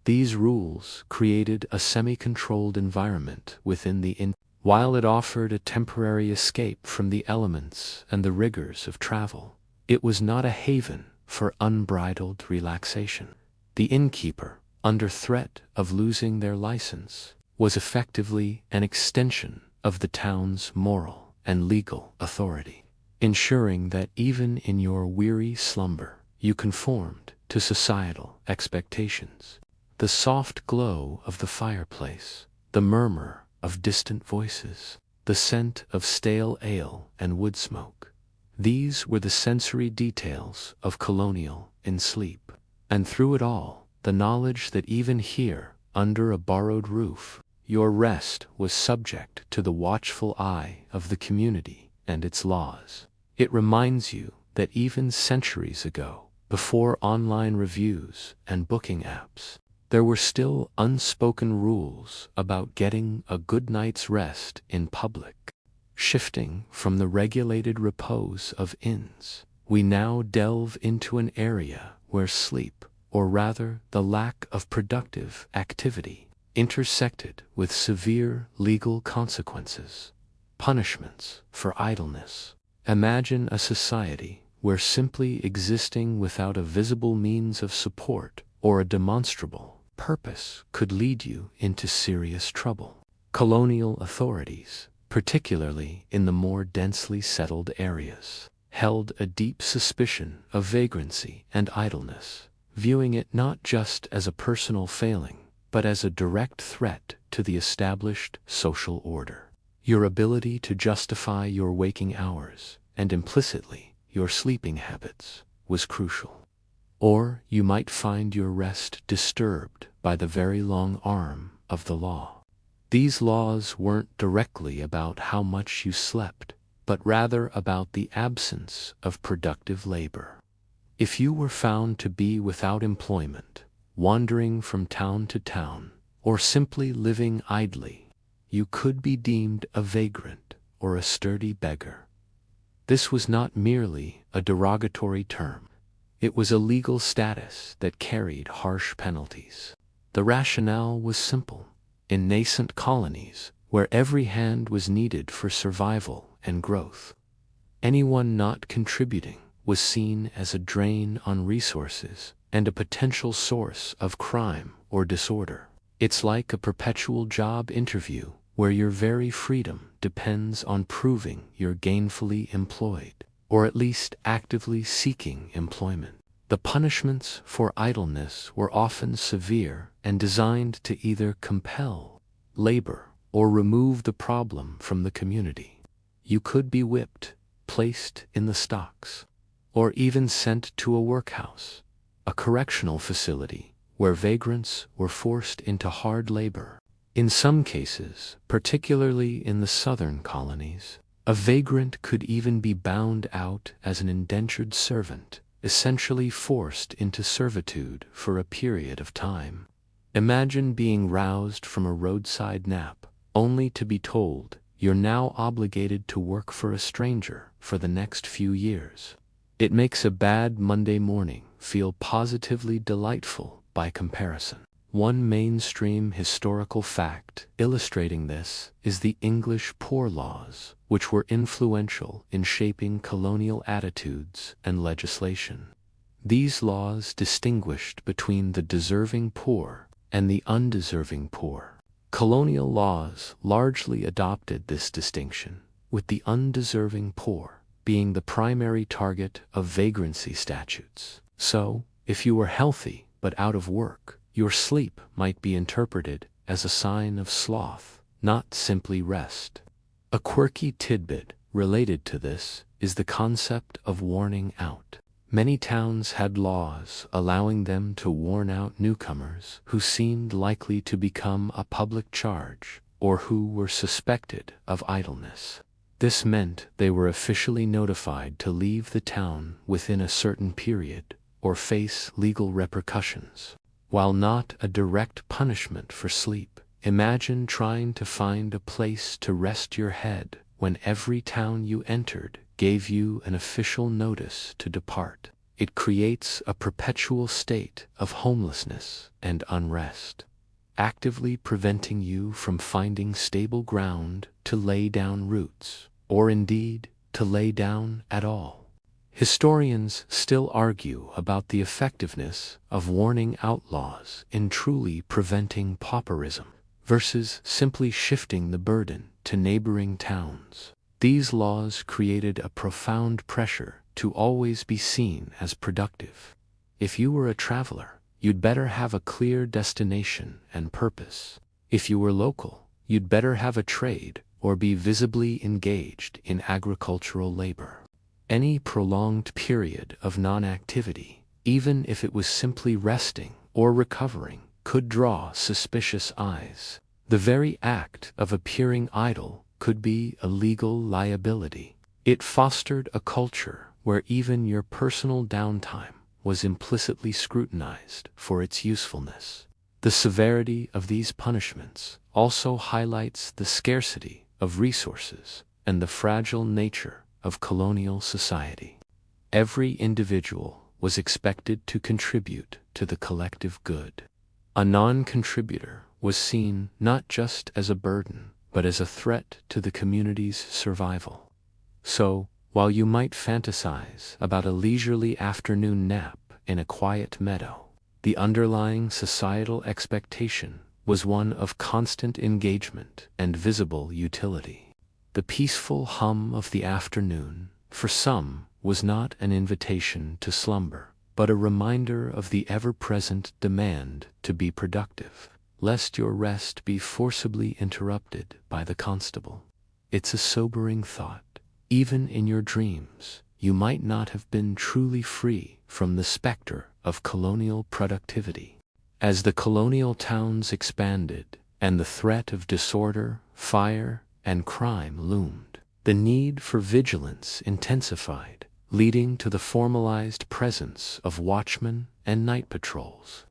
Speaker 1: These rules created a semi-controlled environment within the inn. While it offered a temporary escape from the elements and the rigors of travel, it was not a haven for unbridled relaxation. The innkeeper, under threat of losing their license, was effectively an extension of the town's moral and legal authority, ensuring that even in your weary slumber, you conformed to societal expectations. The soft glow of the fireplace, the murmur of distant voices, the scent of stale ale and wood smoke. These were the sensory details of colonial sleep. And through it all, the knowledge that even here, under a borrowed roof, your rest was subject to the watchful eye of the community and its laws. It reminds you that even centuries ago, before online reviews and booking apps, there were still unspoken rules about getting a good night's rest in public. Shifting from the regulated repose of inns, we now delve into an area where sleep, or rather the lack of productive activity, intersected with severe legal consequences, punishments for idleness. Imagine a society where simply existing without a visible means of support or a demonstrable purpose could lead you into serious trouble. Colonial authorities, particularly in the more densely settled areas, held a deep suspicion of vagrancy and idleness, viewing it not just as a personal failing, but as a direct threat to the established social order. Your ability to justify your waking hours, and implicitly your sleeping habits, was crucial. Or you might find your rest disturbed by the very long arm of the law. These laws weren't directly about how much you slept, but rather about the absence of productive labor. If you were found to be without employment, wandering from town to town, or simply living idly, you could be deemed a vagrant or a sturdy beggar. This was not merely a derogatory term. It was a legal status that carried harsh penalties. The rationale was simple. In nascent colonies, where every hand was needed for survival and growth, anyone not contributing was seen as a drain on resources and a potential source of crime or disorder. It's like a perpetual job interview where your very freedom depends on proving you're gainfully employed, or at least actively seeking employment. The punishments for idleness were often severe and designed to either compel labor or remove the problem from the community. You could be whipped, placed in the stocks, or even sent to a workhouse, a correctional facility where vagrants were forced into hard labor. In some cases, particularly in the southern colonies, a vagrant could even be bound out as an indentured servant, essentially forced into servitude for a period of time. Imagine being roused from a roadside nap, only to be told you're now obligated to work for a stranger for the next few years. It makes a bad Monday morning feel positively delightful by comparison. One mainstream historical fact illustrating this is the English Poor Laws, which were influential in shaping colonial attitudes and legislation. These laws distinguished between the deserving poor and the undeserving poor. Colonial laws largely adopted this distinction, with the undeserving poor being the primary target of vagrancy statutes. So, if you were healthy but out of work, your sleep might be interpreted as a sign of sloth, not simply rest. A quirky tidbit related to this is the concept of warning out. Many towns had laws allowing them to warn out newcomers who seemed likely to become a public charge or who were suspected of idleness. This meant they were officially notified to leave the town within a certain period or face legal repercussions. While not a direct punishment for sleep, imagine trying to find a place to rest your head when every town you entered gave you an official notice to depart. It creates a perpetual state of homelessness and unrest, actively preventing you from finding stable ground to lay down roots, or indeed to lay down at all. Historians still argue about the effectiveness of warning out laws in truly preventing pauperism versus simply shifting the burden to neighboring towns. These laws created a profound pressure to always be seen as productive. If you were a traveler, you'd better have a clear destination and purpose. If you were local, you'd better have a trade or be visibly engaged in agricultural labor. Any prolonged period of non-activity, even if it was simply resting or recovering, could draw suspicious eyes. The very act of appearing idle could be a legal liability. It fostered a culture where even your personal downtime was implicitly scrutinized for its usefulness. The severity of these punishments also highlights the scarcity of resources and the fragile nature of colonial society. Every individual was expected to contribute to the collective good. A non-contributor was seen not just as a burden, but as a threat to the community's survival. So, while you might fantasize about a leisurely afternoon nap in a quiet meadow, the underlying societal expectation was one of constant engagement and visible utility. The peaceful hum of the afternoon, for some, was not an invitation to slumber, but a reminder of the ever-present demand to be productive, lest your rest be forcibly interrupted by the constable. It's a sobering thought. Even in your dreams, you might not have been truly free from the specter of colonial productivity. As the colonial towns expanded and the threat of disorder, fire, and crime loomed, the need for vigilance intensified, leading to the formalized presence of watchmen and night patrols.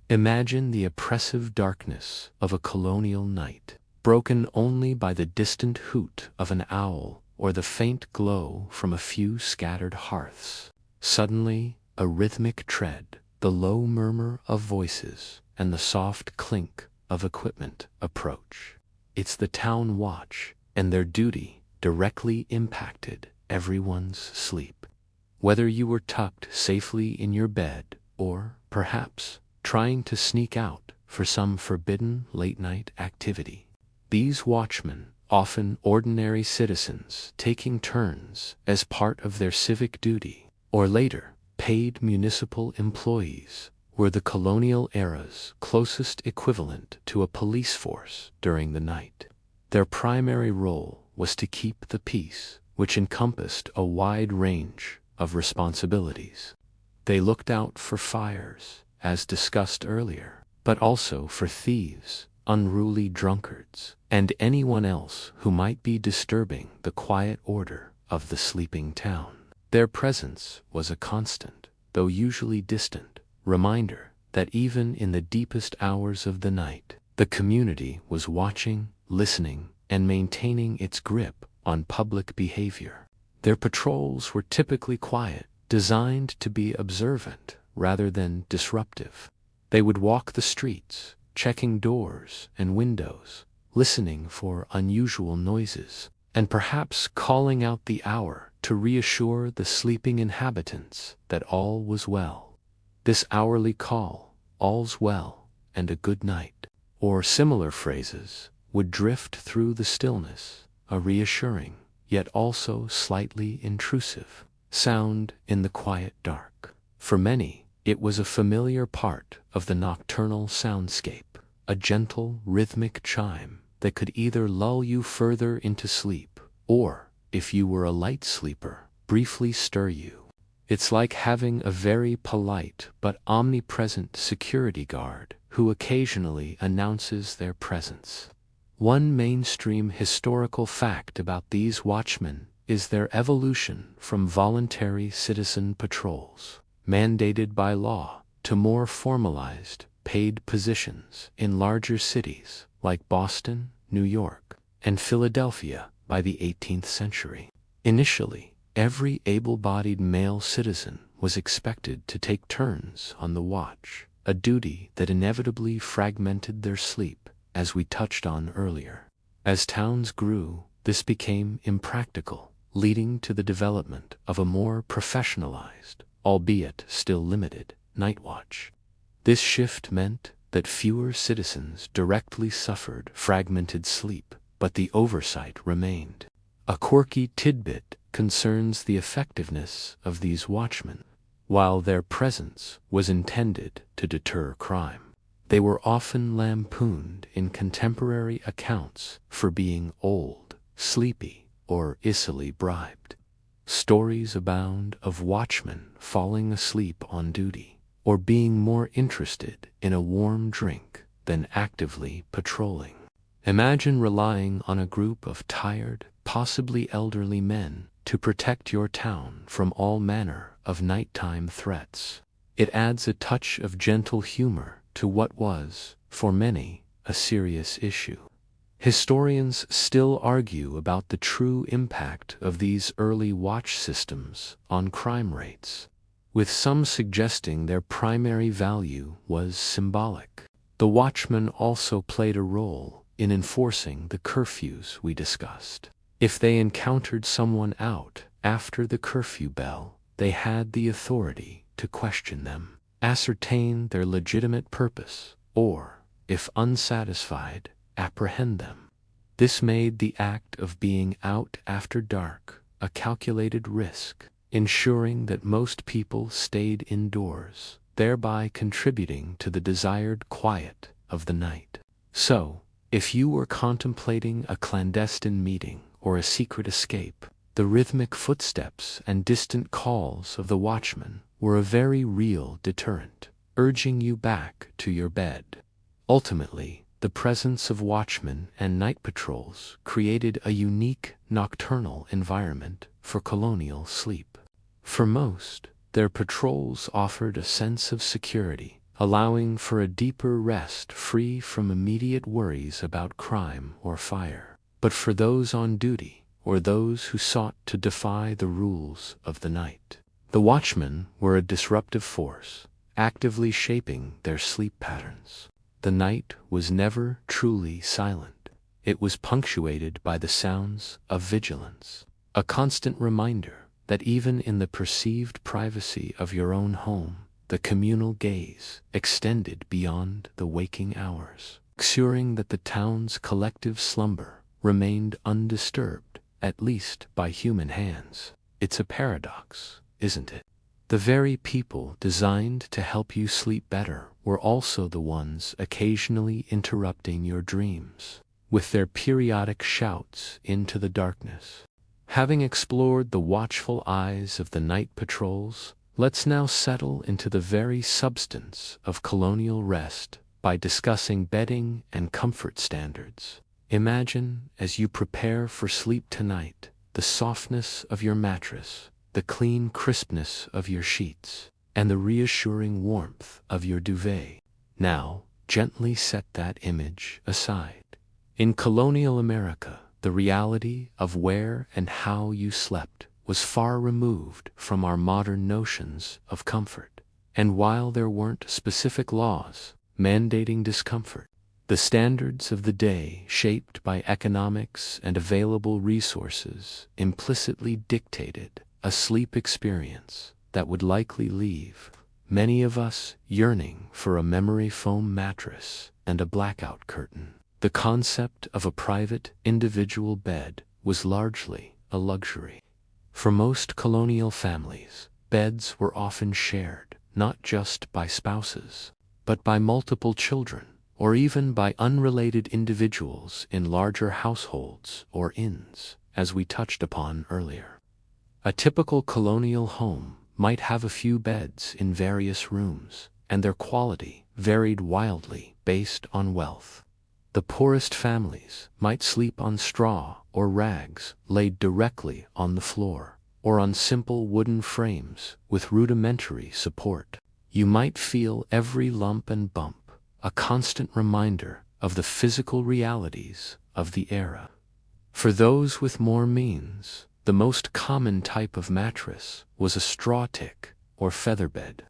Speaker 1: Imagine the oppressive darkness of a colonial night, broken only by the distant hoot of an owl or the faint glow from a few scattered hearths. Suddenly, a rhythmic tread, the low murmur of voices, and the soft clink of equipment approach. It's the town watch, and their duty directly impacted everyone's sleep. Whether you were tucked safely in your bed or, perhaps, trying to sneak out for some forbidden late-night activity, these watchmen, often ordinary citizens taking turns as part of their civic duty, or later, paid municipal employees were the colonial era's closest equivalent to a police force during the night. Their primary role was to keep the peace, which encompassed a wide range of responsibilities. They looked out for fires, as discussed earlier, but also for thieves, unruly drunkards, and anyone else who might be disturbing the quiet order of the sleeping town. Their presence was a constant, though usually distant, reminder that even in the deepest hours of the night, the community was watching, listening, and maintaining its grip on public behavior. Their patrols were typically quiet, designed to be observant rather than disruptive. They would walk the streets, checking doors and windows, listening for unusual noises, and perhaps calling out the hour to reassure the sleeping inhabitants that all was well. This hourly call, "All's well and a good night," or similar phrases, would drift through the stillness, a reassuring, yet also slightly intrusive, sound in the quiet dark. For many, it was a familiar part of the nocturnal soundscape, a gentle, rhythmic chime that could either lull you further into sleep, or, if you were a light sleeper, briefly stir you. It's like having a very polite but omnipresent security guard who occasionally announces their presence. One mainstream historical fact about these watchmen is their evolution from voluntary citizen patrols, mandated by law, to more formalized, paid positions in larger cities like Boston, New York, and Philadelphia by the 18th century. Initially, every able-bodied male citizen was expected to take turns on the watch, a duty that inevitably fragmented their sleep, as we touched on earlier. As towns grew, this became impractical, leading to the development of a more professionalized, albeit still limited, night watch. This shift meant that fewer citizens directly suffered fragmented sleep, but the oversight remained. A quirky tidbit concerns the effectiveness of these watchmen. While their presence was intended to deter crime, they were often lampooned in contemporary accounts for being old, sleepy, or easily bribed. Stories abound of watchmen falling asleep on duty, or being more interested in a warm drink than actively patrolling. Imagine relying on a group of tired, possibly elderly men to protect your town from all manner of nighttime threats. It adds a touch of gentle humor to what was, for many, a serious issue. Historians still argue about the true impact of these early watch systems on crime rates, with some suggesting their primary value was symbolic. The watchmen also played a role in enforcing the curfews we discussed. If they encountered someone out after the curfew bell, they had the authority to question them, ascertain their legitimate purpose, or, if unsatisfied, apprehend them. This made the act of being out after dark a calculated risk, ensuring that most people stayed indoors, thereby contributing to the desired quiet of the night. So, if you were contemplating a clandestine meeting or a secret escape, the rhythmic footsteps and distant calls of the watchman were a very real deterrent, urging you back to your bed. Ultimately, the presence of watchmen and night patrols created a unique nocturnal environment for colonial sleep. For most, their patrols offered a sense of security, allowing for a deeper rest free from immediate worries about crime or fire. But for those on duty, or those who sought to defy the rules of the night, the watchmen were a disruptive force, actively shaping their sleep patterns. The night was never truly silent. It was punctuated by the sounds of vigilance, a constant reminder that even in the perceived privacy of your own home, the communal gaze extended beyond the waking hours, ensuring that the town's collective slumber remained undisturbed, at least by human hands. It's a paradox, isn't it? The very people designed to help you sleep better were also the ones occasionally interrupting your dreams with their periodic shouts into the darkness. Having explored the watchful eyes of the night patrols, let's now settle into the very substance of colonial rest by discussing bedding and comfort standards. Imagine, as you prepare for sleep tonight, the softness of your mattress, the clean crispness of your sheets, and the reassuring warmth of your duvet. Now, gently set that image aside. In colonial America, the reality of where and how you slept was far removed from our modern notions of comfort. And while there weren't specific laws mandating discomfort, the standards of the day, shaped by economics and available resources, implicitly dictated a sleep experience that would likely leave many of us yearning for a memory foam mattress and a blackout curtain. The concept of a private, individual bed was largely a luxury. For most colonial families, beds were often shared, not just by spouses, but by multiple children, or even by unrelated individuals in larger households or inns, as we touched upon earlier. A typical colonial home might have a few beds in various rooms, and their quality varied wildly based on wealth. The poorest families might sleep on straw or rags laid directly on the floor, or on simple wooden frames with rudimentary support. You might feel every lump and bump, a constant reminder of the physical realities of the era. For those with more means, the most common type of mattress was a straw tick or featherbed.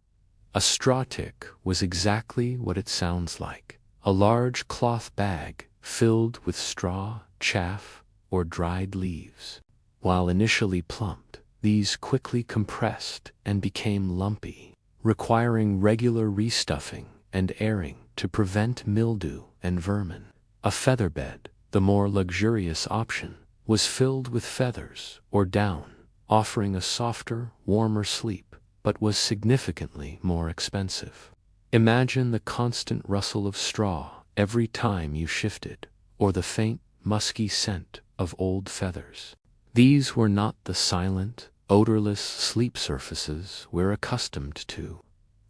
Speaker 1: A straw tick was exactly what it sounds like: a large cloth bag filled with straw, chaff, or dried leaves. While initially plump, these quickly compressed and became lumpy, requiring regular restuffing and airing to prevent mildew and vermin. A featherbed, the more luxurious option, was filled with feathers or down, offering a softer, warmer sleep, but was significantly more expensive. Imagine the constant rustle of straw every time you shifted, or the faint, musky scent of old feathers. These were not the silent, odorless sleep surfaces we're accustomed to.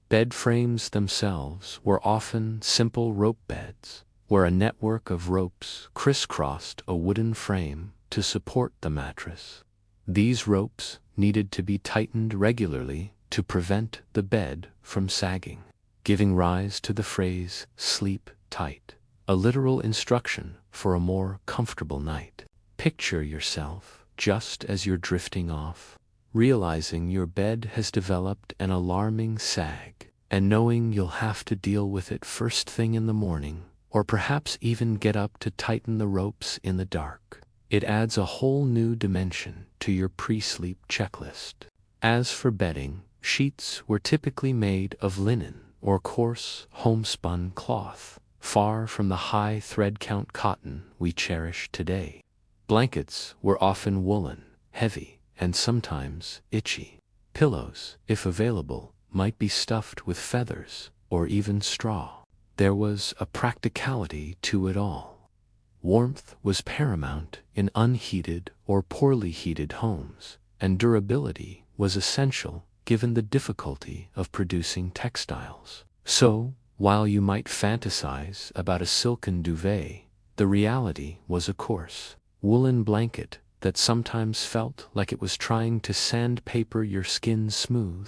Speaker 1: Bed frames themselves were often simple rope beds, where a network of ropes crisscrossed a wooden frame to support the mattress. These ropes needed to be tightened regularly to prevent the bed from sagging, giving rise to the phrase "sleep tight," a literal instruction for a more comfortable night. Picture yourself, just as you're drifting off, realizing your bed has developed an alarming sag, and knowing you'll have to deal with it first thing in the morning, or perhaps even get up to tighten the ropes in the dark. It adds a whole new dimension to your pre-sleep checklist. As for bedding, sheets were typically made of linen or coarse, homespun cloth, far from the high thread count cotton we cherish today. Blankets were often woolen, heavy, and sometimes itchy. Pillows, if available, might be stuffed with feathers or even straw. There was a practicality to it all. Warmth was paramount in unheated or poorly heated homes, and durability was essential given the difficulty of producing textiles. So, while you might fantasize about a silken duvet, the reality was a coarse, woolen blanket that sometimes felt like it was trying to sandpaper your skin smooth.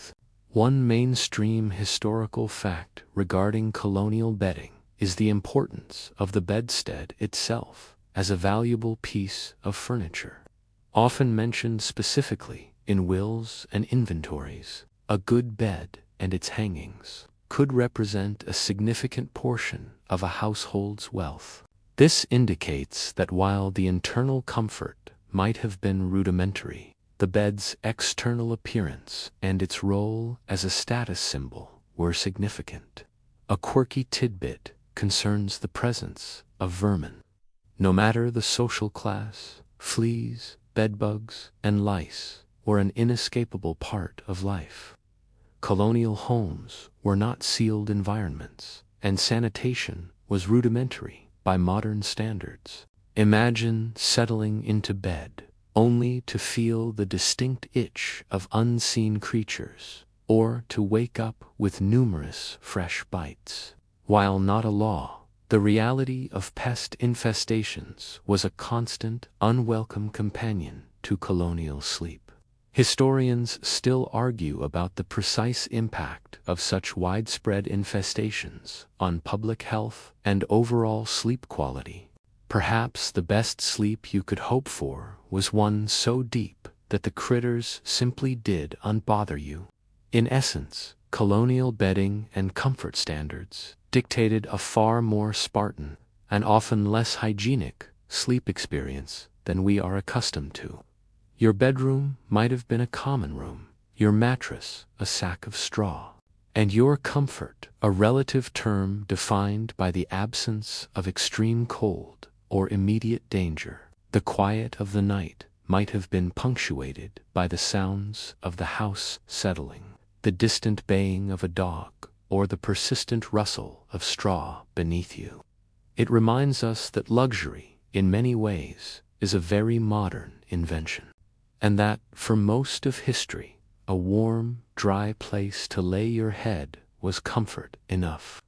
Speaker 1: One mainstream historical fact regarding colonial bedding is the importance of the bedstead itself as a valuable piece of furniture. Often mentioned specifically in wills and inventories, a good bed and its hangings could represent a significant portion of a household's wealth. This indicates that while the internal comfort might have been rudimentary, the bed's external appearance and its role as a status symbol were significant. A quirky tidbit concerns the presence of vermin. No matter the social class, fleas, bedbugs, and lice were an inescapable part of life. colonial homes were not sealed environments, and sanitation was rudimentary by modern standards. Imagine settling into bed only to feel the distinct itch of unseen creatures, or to wake up with numerous fresh bites. While not a law, the reality of pest infestations was a constant, unwelcome companion to colonial sleep. Historians still argue about the precise impact of such widespread infestations on public health and overall sleep quality. Perhaps the best sleep you could hope for was one so deep that the critters simply did unbother you. In essence, colonial bedding and comfort standards dictated a far more Spartan, and often less hygienic, sleep experience than we are accustomed to. Your bedroom might have been a common room, your mattress a sack of straw, and your comfort a relative term defined by the absence of extreme cold or immediate danger. The quiet of the night might have been punctuated by the sounds of the house settling, the distant baying of a dog, or the persistent rustle of straw beneath you. It reminds us that luxury, in many ways, is a very modern invention, and that, for most of history, a warm, dry place to lay your head was comfort enough.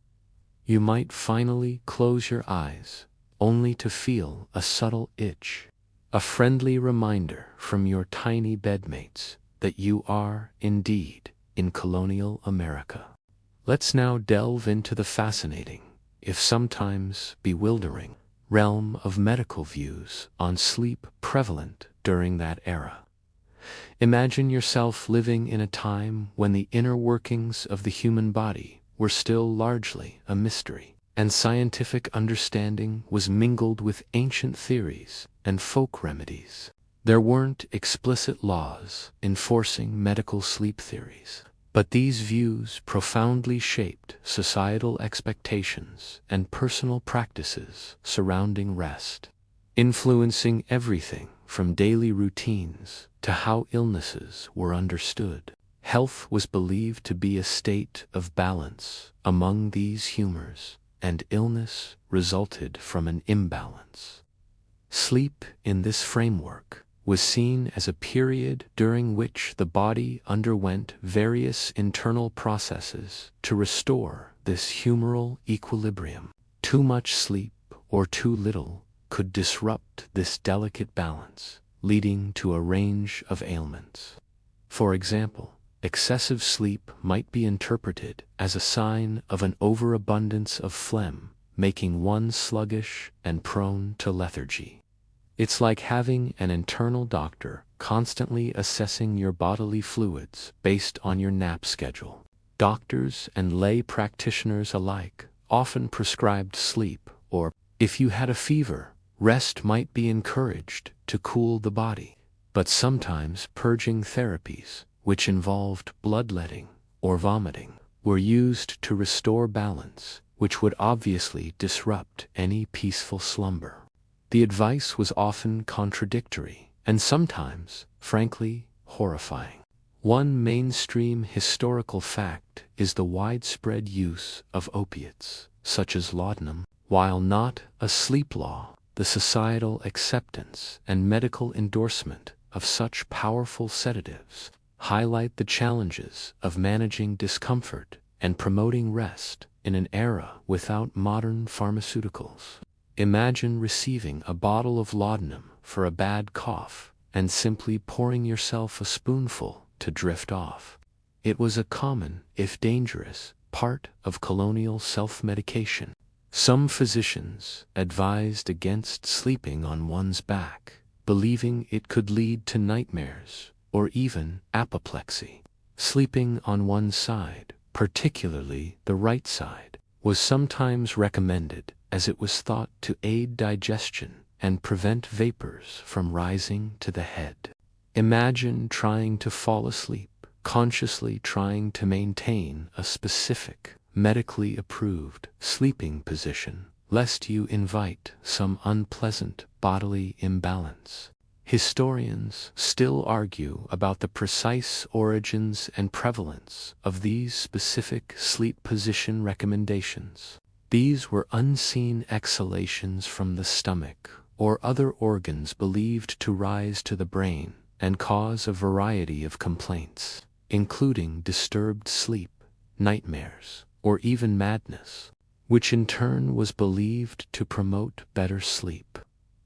Speaker 1: You might finally close your eyes, only to feel a subtle itch, a friendly reminder from your tiny bedmates that you are, indeed, in colonial America. Let's now delve into the fascinating, if sometimes bewildering, realm of medical views on sleep prevalent during that era. Imagine yourself living in a time when the inner workings of the human body were still largely a mystery, and scientific understanding was mingled with ancient theories and folk remedies. There weren't explicit laws enforcing medical sleep theories, but these views profoundly shaped societal expectations and personal practices surrounding rest, influencing everything from daily routines to how illnesses were understood. Health was believed to be a state of balance among these humors, and illness resulted from an imbalance. Sleep, in this framework, was seen as a period during which the body underwent various internal processes to restore this humoral equilibrium. Too much sleep or too little could disrupt this delicate balance, leading to a range of ailments. For example, excessive sleep might be interpreted as a sign of an overabundance of phlegm, making one sluggish and prone to lethargy. It's like having an internal doctor constantly assessing your bodily fluids based on your nap schedule. Doctors and lay practitioners alike often prescribed sleep, or, if you had a fever, rest might be encouraged to cool the body. But sometimes purging therapies, which involved bloodletting or vomiting, were used to restore balance, which would obviously disrupt any peaceful slumber. The advice was often contradictory, and sometimes, frankly, horrifying. One mainstream historical fact is the widespread use of opiates, such as laudanum. While not a sleep law, the societal acceptance and medical endorsement of such powerful sedatives highlight the challenges of managing discomfort and promoting rest in an era without modern pharmaceuticals. Imagine receiving a bottle of laudanum for a bad cough and simply pouring yourself a spoonful to drift off. It was a common, if dangerous, part of colonial self-medication. Some physicians advised against sleeping on one's back, believing it could lead to nightmares or even apoplexy. Sleeping on one side, particularly the right side, was sometimes recommended, as it was thought to aid digestion and prevent vapors from rising to the head. Imagine trying to fall asleep, consciously trying to maintain a specific, medically approved sleeping position, lest you invite some unpleasant bodily imbalance. Historians still argue about the precise origins and prevalence of these specific sleep position recommendations. These were unseen exhalations from the stomach or other organs believed to rise to the brain and cause a variety of complaints, including disturbed sleep, nightmares, or even madness, which in turn was believed to promote better sleep.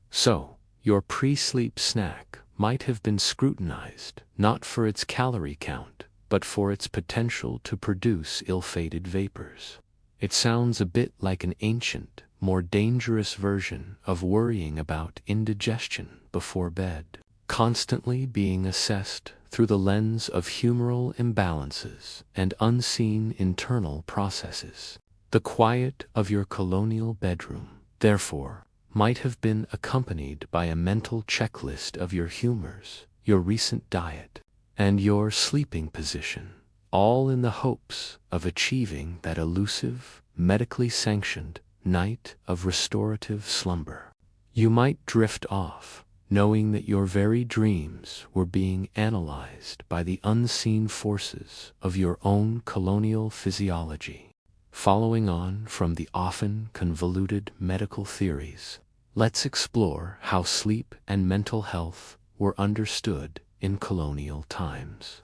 Speaker 1: So, your pre-sleep snack might have been scrutinized not for its calorie count, but for its potential to produce ill-fated vapors. It sounds a bit like an ancient, more dangerous version of worrying about indigestion before bed, constantly being assessed through the lens of humoral imbalances and unseen internal processes. The quiet of your colonial bedroom, therefore, might have been accompanied by a mental checklist of your humors, your recent diet, and your sleeping position, all in the hopes of achieving that elusive, medically sanctioned night of restorative slumber. You might drift off, knowing that your very dreams were being analyzed by the unseen forces of your own colonial physiology. Following on from the often convoluted medical theories, let's explore how sleep and mental health were understood in colonial times.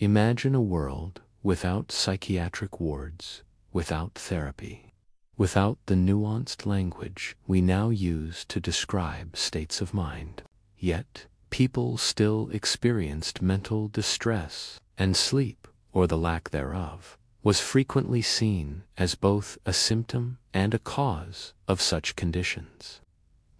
Speaker 1: Imagine a world without psychiatric wards, without therapy, without the nuanced language we now use to describe states of mind. Yet, people still experienced mental distress, and sleep, or the lack thereof, was frequently seen as both a symptom and a cause of such conditions.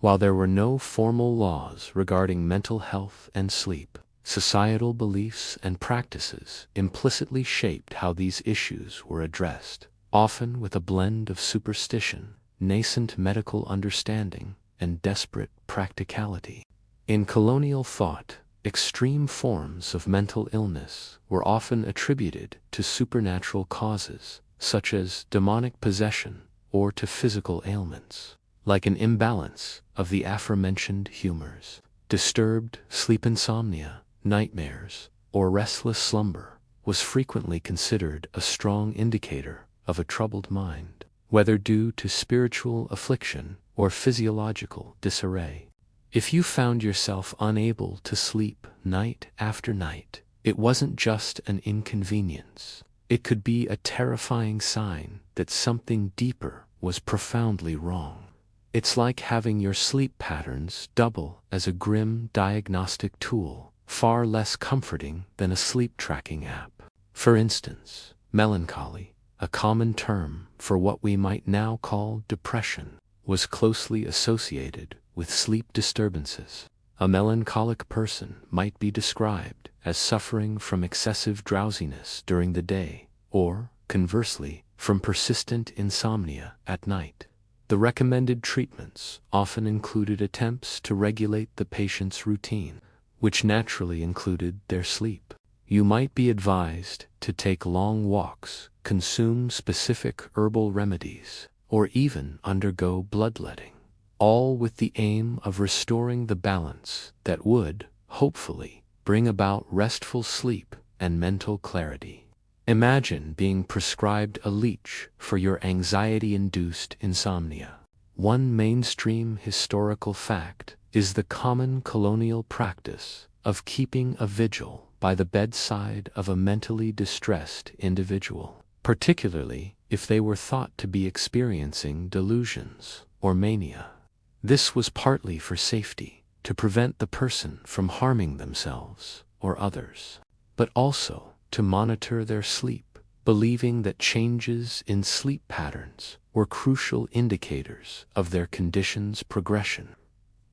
Speaker 1: While there were no formal laws regarding mental health and sleep, societal beliefs and practices implicitly shaped how these issues were addressed, often with a blend of superstition, nascent medical understanding, and desperate practicality. In colonial thought, extreme forms of mental illness were often attributed to supernatural causes, such as demonic possession, or to physical ailments, like an imbalance of the aforementioned humors. Disturbed sleep, insomnia, nightmares, or restless slumber was frequently considered a strong indicator of a troubled mind, whether due to spiritual affliction or physiological disarray. If you found yourself unable to sleep night after night, it wasn't just an inconvenience. It could be a terrifying sign that something deeper was profoundly wrong. It's like having your sleep patterns double as a grim diagnostic tool, far less comforting than a sleep tracking app. For instance, melancholy, a common term for what we might now call depression, was closely associated with sleep disturbances. A melancholic person might be described as suffering from excessive drowsiness during the day, or, conversely, from persistent insomnia at night. The recommended treatments often included attempts to regulate the patient's routine, which naturally included their sleep. You might be advised to take long walks, consume specific herbal remedies, or even undergo bloodletting, all with the aim of restoring the balance that would, hopefully, bring about restful sleep and mental clarity. Imagine being prescribed a leech for your anxiety-induced insomnia. One mainstream historical fact is the common colonial practice of keeping a vigil by the bedside of a mentally distressed individual, particularly if they were thought to be experiencing delusions or mania. This was partly for safety, to prevent the person from harming themselves or others, but also to monitor their sleep, believing that changes in sleep patterns were crucial indicators of their condition's progression.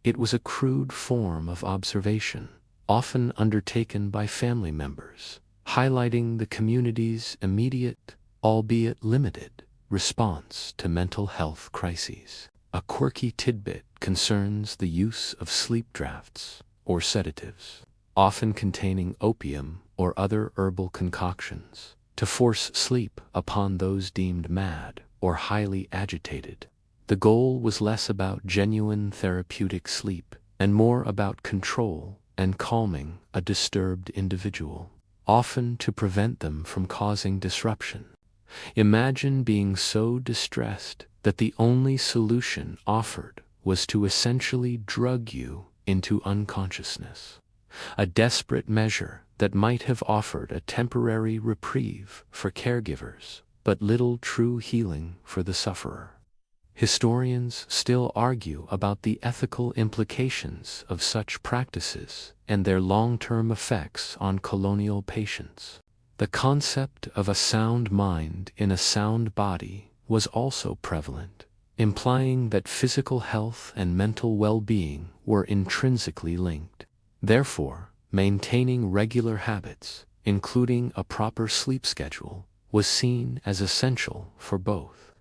Speaker 1: It was a crude form of observation, often undertaken by family members, highlighting the community's immediate, albeit limited, response to mental health crises. A quirky tidbit concerns the use of sleep drafts, or sedatives, often containing opium or other herbal concoctions, to force sleep upon those deemed mad or highly agitated. The goal was less about genuine therapeutic sleep and more about control and calming a disturbed individual, often to prevent them from causing disruption. Imagine being so distressed that the only solution offered was to essentially drug you into unconsciousness, a desperate measure that might have offered a temporary reprieve for caregivers, but little true healing for the sufferer. Historians still argue about the ethical implications of such practices and their long-term effects on colonial patients. The concept of a sound mind in a sound body was also prevalent, implying that physical health and mental well-being were intrinsically linked. Therefore, maintaining regular habits, including a proper sleep schedule, was seen as essential for both.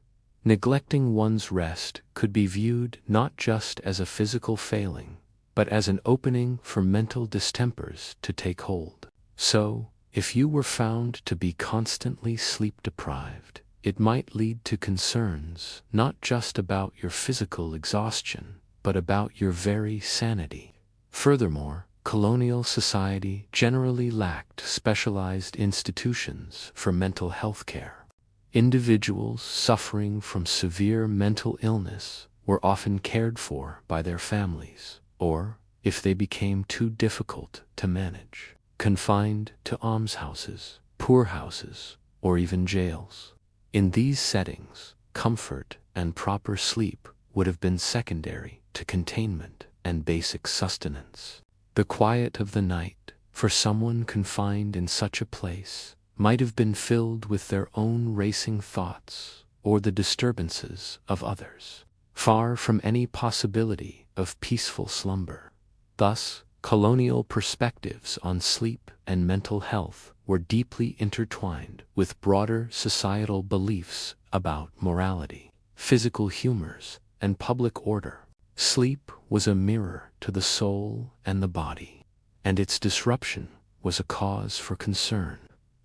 Speaker 1: Neglecting one's rest could be viewed not just as a physical failing, but as an opening for mental distempers to take hold. So, if you were found to be constantly sleep-deprived, it might lead to concerns not just about your physical exhaustion, but about your very sanity. Furthermore, colonial society generally lacked specialized institutions for mental health care. Individuals suffering from severe mental illness were often cared for by their families, or, if they became too difficult to manage, confined to almshouses, poorhouses, or even jails. In these settings, comfort and proper sleep would have been secondary to containment and basic sustenance. The quiet of the night, for someone confined in such a place, might have been filled with their own racing thoughts or the disturbances of others, far from any possibility of peaceful slumber. Thus, colonial perspectives on sleep and mental health were deeply intertwined with broader societal beliefs about morality, physical humors, and public order. Sleep was a mirror to the soul and the body, and its disruption was a cause for concern,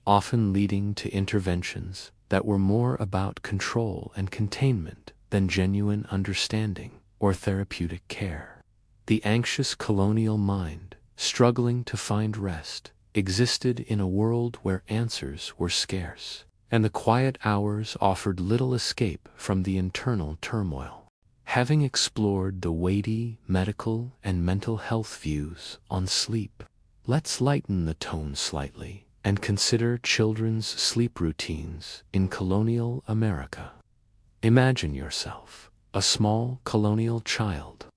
Speaker 1: often leading to interventions that were more about control and containment than genuine understanding or therapeutic care. The anxious colonial mind, struggling to find rest, existed in a world where answers were scarce, and the quiet hours offered little escape from the internal turmoil. Having explored the weighty medical and mental health views on sleep, let's lighten the tone slightly and consider children's sleep routines in colonial America. Imagine yourself, a small colonial child,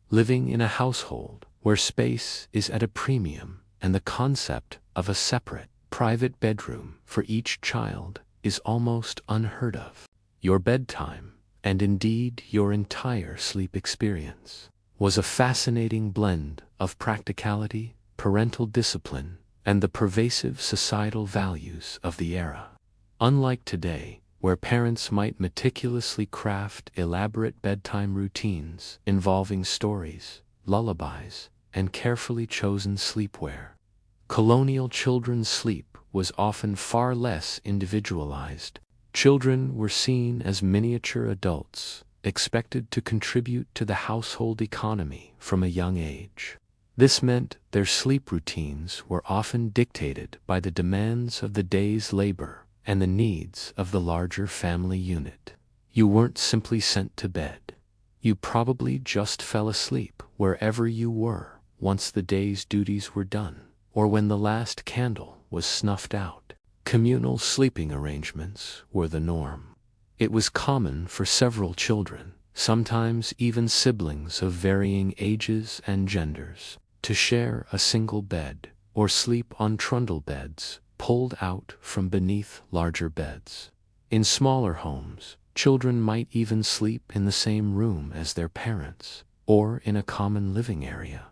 Speaker 1: living in a household where space is at a premium and the concept of a separate, private bedroom for each child is almost unheard of. Your bedtime, and indeed your entire sleep experience, was a fascinating blend of practicality, parental discipline, and the pervasive societal values of the era. Unlike today, where parents might meticulously craft elaborate bedtime routines involving stories, lullabies, and carefully chosen sleepwear, colonial children's sleep was often far less individualized. Children were seen as miniature adults, expected to contribute to the household economy from a young age. This meant their sleep routines were often dictated by the demands of the day's labor and the needs of the larger family unit. You weren't simply sent to bed. You probably just fell asleep wherever you were once the day's duties were done, or when the last candle was snuffed out. Communal sleeping arrangements were the norm. It was common for several children, sometimes even siblings of varying ages and genders, to share a single bed or sleep on trundle beds pulled out from beneath larger beds. In smaller homes, children might even sleep in the same room as their parents or in a common living area.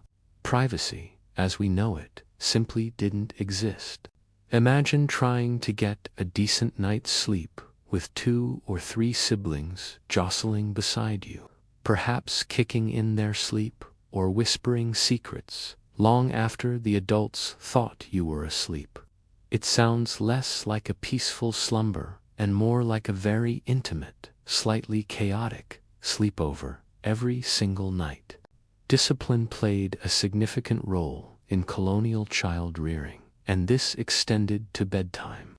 Speaker 1: Privacy, as we know it, simply didn't exist. Imagine trying to get a decent night's sleep with 2 or 3 siblings jostling beside you, perhaps kicking in their sleep or whispering secrets long after the adults thought you were asleep. It sounds less like a peaceful slumber and more like a very intimate, slightly chaotic sleepover every single night. Discipline played a significant role in colonial child rearing, and this extended to bedtime.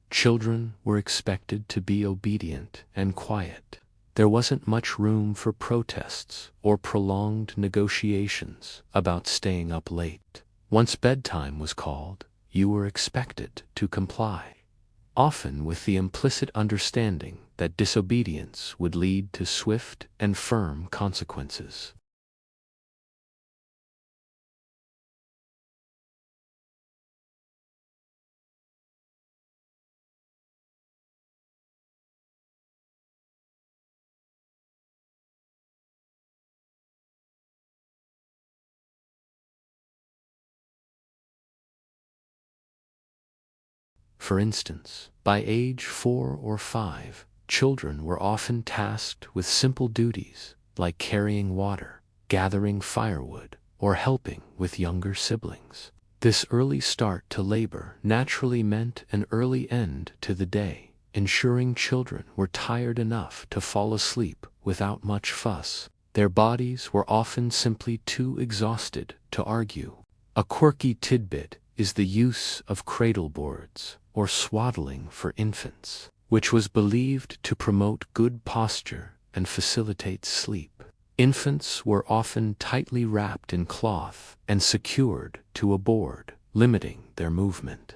Speaker 1: Children were expected to be obedient and quiet. There wasn't much room for protests or prolonged negotiations about staying up late. Once bedtime was called, you were expected to comply, often with the implicit understanding that disobedience would lead to swift and firm consequences. For instance, by age 4 or 5, children were often tasked with simple duties like carrying water, gathering firewood, or helping with younger siblings. This early start to labor naturally meant an early end to the day, ensuring children were tired enough to fall asleep without much fuss. Their bodies were often simply too exhausted to argue. A quirky tidbit is the use of cradle boards, or swaddling for infants, which was believed to promote good posture and facilitate sleep. Infants were often tightly wrapped in cloth and secured to a board, limiting their movement.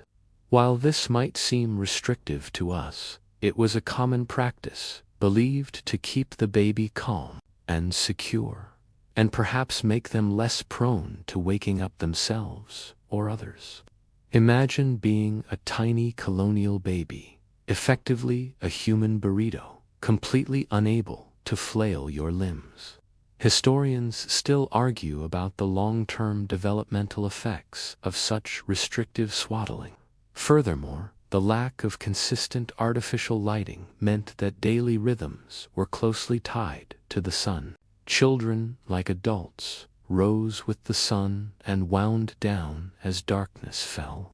Speaker 1: While this might seem restrictive to us, it was a common practice, believed to keep the baby calm and secure, and perhaps make them less prone to waking up themselves or others. Imagine being a tiny colonial baby, effectively a human burrito, completely unable to flail your limbs. Historians still argue about the long-term developmental effects of such restrictive swaddling. Furthermore, the lack of consistent artificial lighting meant that daily rhythms were closely tied to the sun. Children, like adults, rose with the sun and wound down as darkness fell.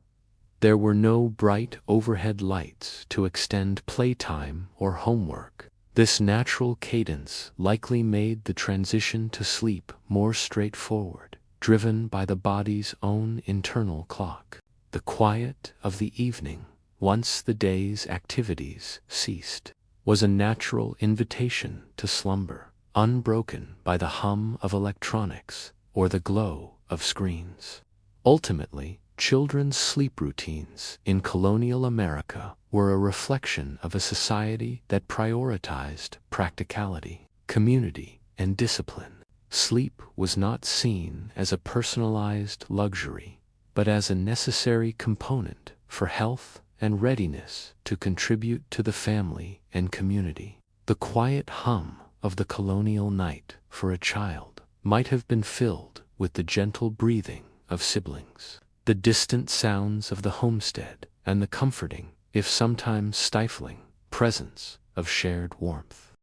Speaker 1: There were no bright overhead lights to extend playtime or homework. This natural cadence likely made the transition to sleep more straightforward, driven by the body's own internal clock. The quiet of the evening, once the day's activities ceased, was a natural invitation to slumber, unbroken by the hum of electronics or the glow of screens. Ultimately, children's sleep routines in colonial America were a reflection of a society that prioritized practicality, community, and discipline. Sleep was not seen as a personalized luxury, but as a necessary component for health and readiness to contribute to the family and community. The quiet hum of the colonial night for a child might have been filled with the gentle breathing of siblings, the distant sounds of the homestead, and the comforting, if sometimes stifling, presence of shared warmth.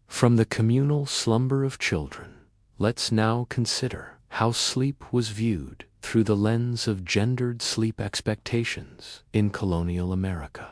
Speaker 1: From the communal slumber of children, let's now consider how sleep was viewed through the lens of gendered sleep expectations in colonial America.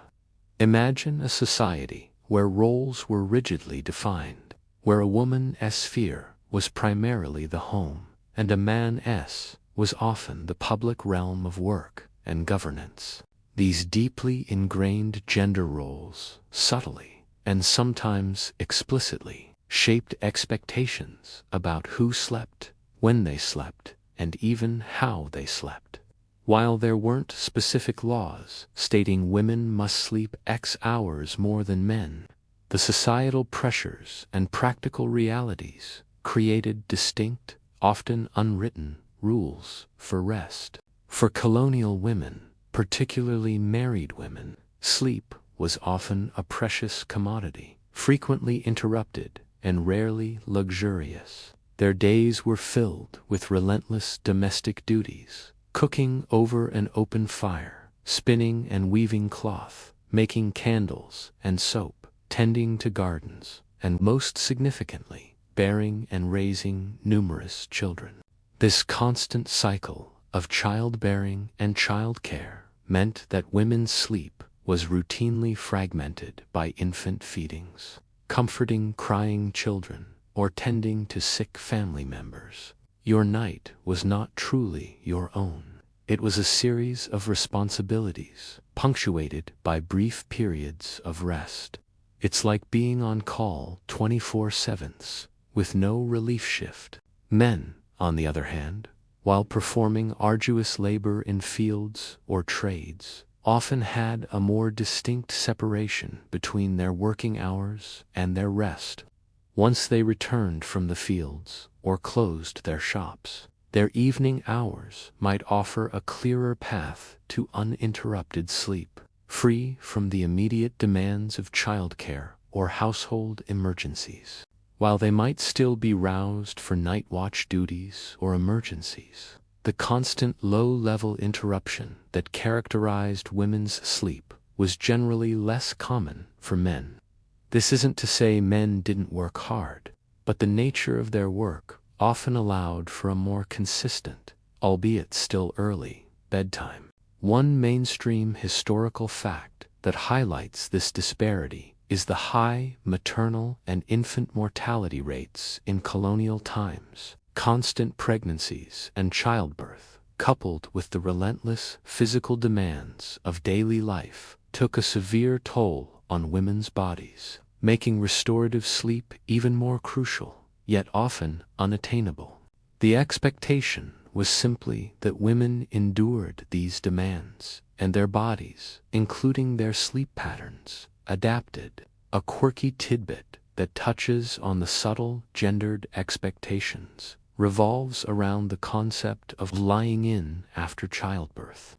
Speaker 1: Imagine a society where roles were rigidly defined, where a woman's sphere was primarily the home, and a man's was often the public realm of work and governance. These deeply ingrained gender roles, subtly and sometimes explicitly, shaped expectations about who slept, when they slept, and even how they slept. While there weren't specific laws stating women must sleep X hours more than men, the societal pressures and practical realities created distinct, often unwritten, rules for rest. For colonial women, particularly married women, sleep was often a precious commodity, frequently interrupted and rarely luxurious. Their days were filled with relentless domestic duties, cooking over an open fire, spinning and weaving cloth, making candles and soap, tending to gardens, and most significantly, bearing and raising numerous children. This constant cycle of childbearing and childcare meant that women's sleep was routinely fragmented by infant feedings, comforting crying children, or tending to sick family members. Your night was not truly your own. It was a series of responsibilities, punctuated by brief periods of rest. It's like being on call 24/7 with no relief shift. Men, on the other hand, while performing arduous labor in fields or trades, often had a more distinct separation between their working hours and their rest. Once they returned from the fields or closed their shops, their evening hours might offer a clearer path to uninterrupted sleep, free from the immediate demands of childcare or household emergencies. While they might still be roused for night watch duties or emergencies, the constant low-level interruption that characterized women's sleep was generally less common for men. This isn't to say men didn't work hard, but the nature of their work often allowed for a more consistent, albeit still early, bedtime. One mainstream historical fact that highlights this disparity is the high maternal and infant mortality rates in colonial times. Constant pregnancies and childbirth, coupled with the relentless physical demands of daily life, took a severe toll on women's bodies, making restorative sleep even more crucial, yet often unattainable. The expectation was simply that women endured these demands, and their bodies, including their sleep patterns, adapted. A quirky tidbit that touches on the subtle gendered expectations revolves around the concept of lying in after childbirth.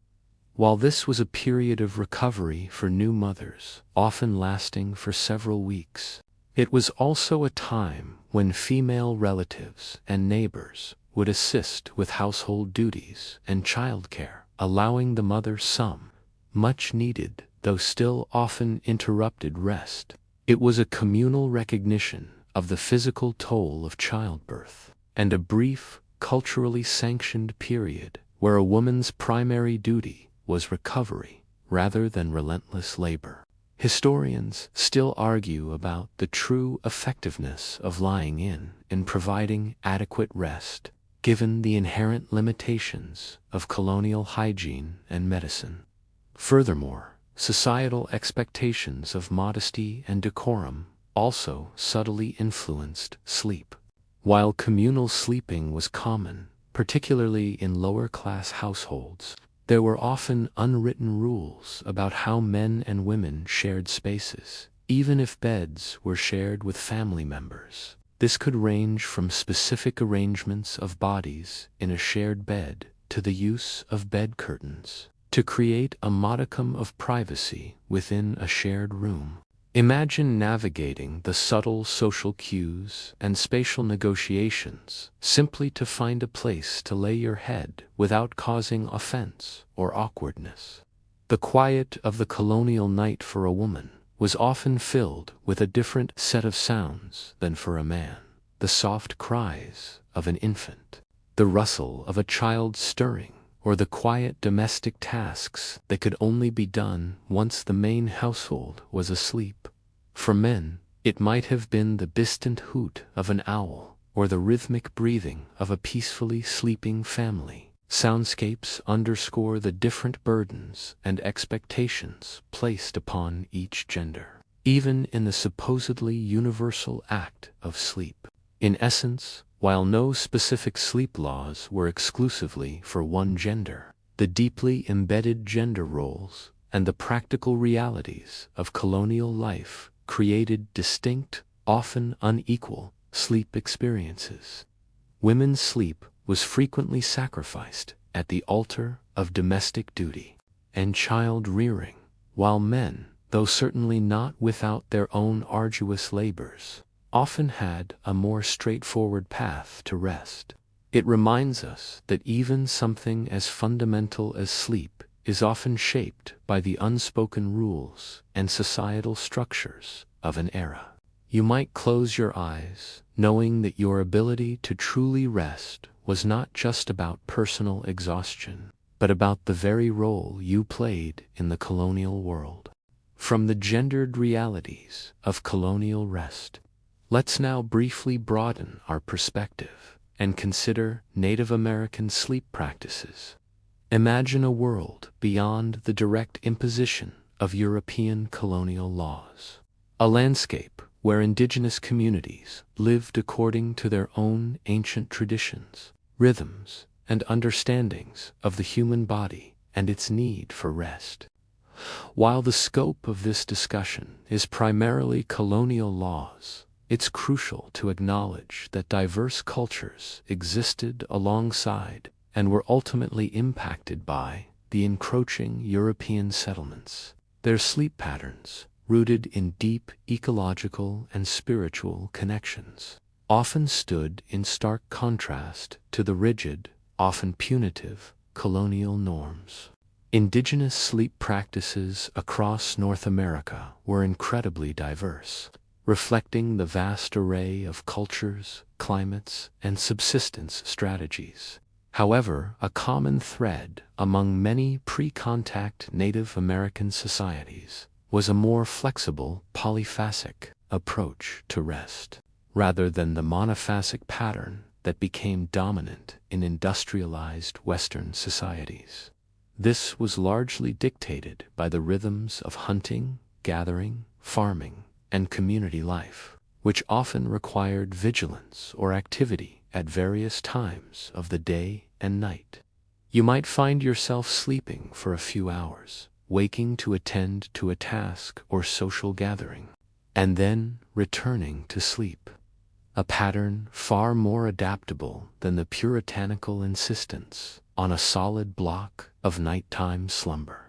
Speaker 1: While this was a period of recovery for new mothers, often lasting for several weeks, it was also a time when female relatives and neighbors would assist with household duties and childcare, allowing the mother some much-needed, though still often interrupted rest. It was a communal recognition of the physical toll of childbirth, and a brief, culturally sanctioned period where a woman's primary duty was recovery rather than relentless labor. Historians still argue about the true effectiveness of lying in providing adequate rest, given the inherent limitations of colonial hygiene and medicine. Furthermore, societal expectations of modesty and decorum also subtly influenced sleep. While communal sleeping was common, particularly in lower-class households, there were often unwritten rules about how men and women shared spaces, even if beds were shared with family members. This could range from specific arrangements of bodies in a shared bed to the use of bed curtains, to create a modicum of privacy within a shared room. Imagine navigating the subtle social cues and spatial negotiations simply to find a place to lay your head without causing offense or awkwardness. The quiet of the colonial night for a woman was often filled with a different set of sounds than for a man. The soft cries of an infant, the rustle of a child stirring, or the quiet domestic tasks that could only be done once the main household was asleep. For men, it might have been the distant hoot of an owl, or the rhythmic breathing of a peacefully sleeping family. Soundscapes underscore the different burdens and expectations placed upon each gender, even in the supposedly universal act of sleep. In essence, while no specific sleep laws were exclusively for one gender, the deeply embedded gender roles and the practical realities of colonial life created distinct, often unequal, sleep experiences. Women's sleep was frequently sacrificed at the altar of domestic duty and child rearing, while men, though certainly not without their own arduous labors, often had a more straightforward path to rest. It reminds us that even something as fundamental as sleep is often shaped by the unspoken rules and societal structures of an era. You might close your eyes, knowing that your ability to truly rest was not just about personal exhaustion, but about the very role you played in the colonial world. From the gendered realities of colonial rest, let's now briefly broaden our perspective and consider Native American sleep practices. Imagine a world beyond the direct imposition of European colonial laws. A landscape where indigenous communities lived according to their own ancient traditions, rhythms, and understandings of the human body and its need for rest. While the scope of this discussion is primarily colonial laws, it's crucial to acknowledge that diverse cultures existed alongside and were ultimately impacted by the encroaching European settlements. Their sleep patterns, rooted in deep ecological and spiritual connections, often stood in stark contrast to the rigid, often punitive, colonial norms. Indigenous sleep practices across North America were incredibly diverse, reflecting the vast array of cultures, climates, and subsistence strategies. However, a common thread among many pre-contact Native American societies was a more flexible, polyphasic approach to rest, rather than the monophasic pattern that became dominant in industrialized Western societies. This was largely dictated by the rhythms of hunting, gathering, farming, and community life, which often required vigilance or activity at various times of the day and night. You might find yourself sleeping for a few hours, waking to attend to a task or social gathering, and then returning to sleep, a pattern far more adaptable than the Puritanical insistence on a solid block of nighttime slumber.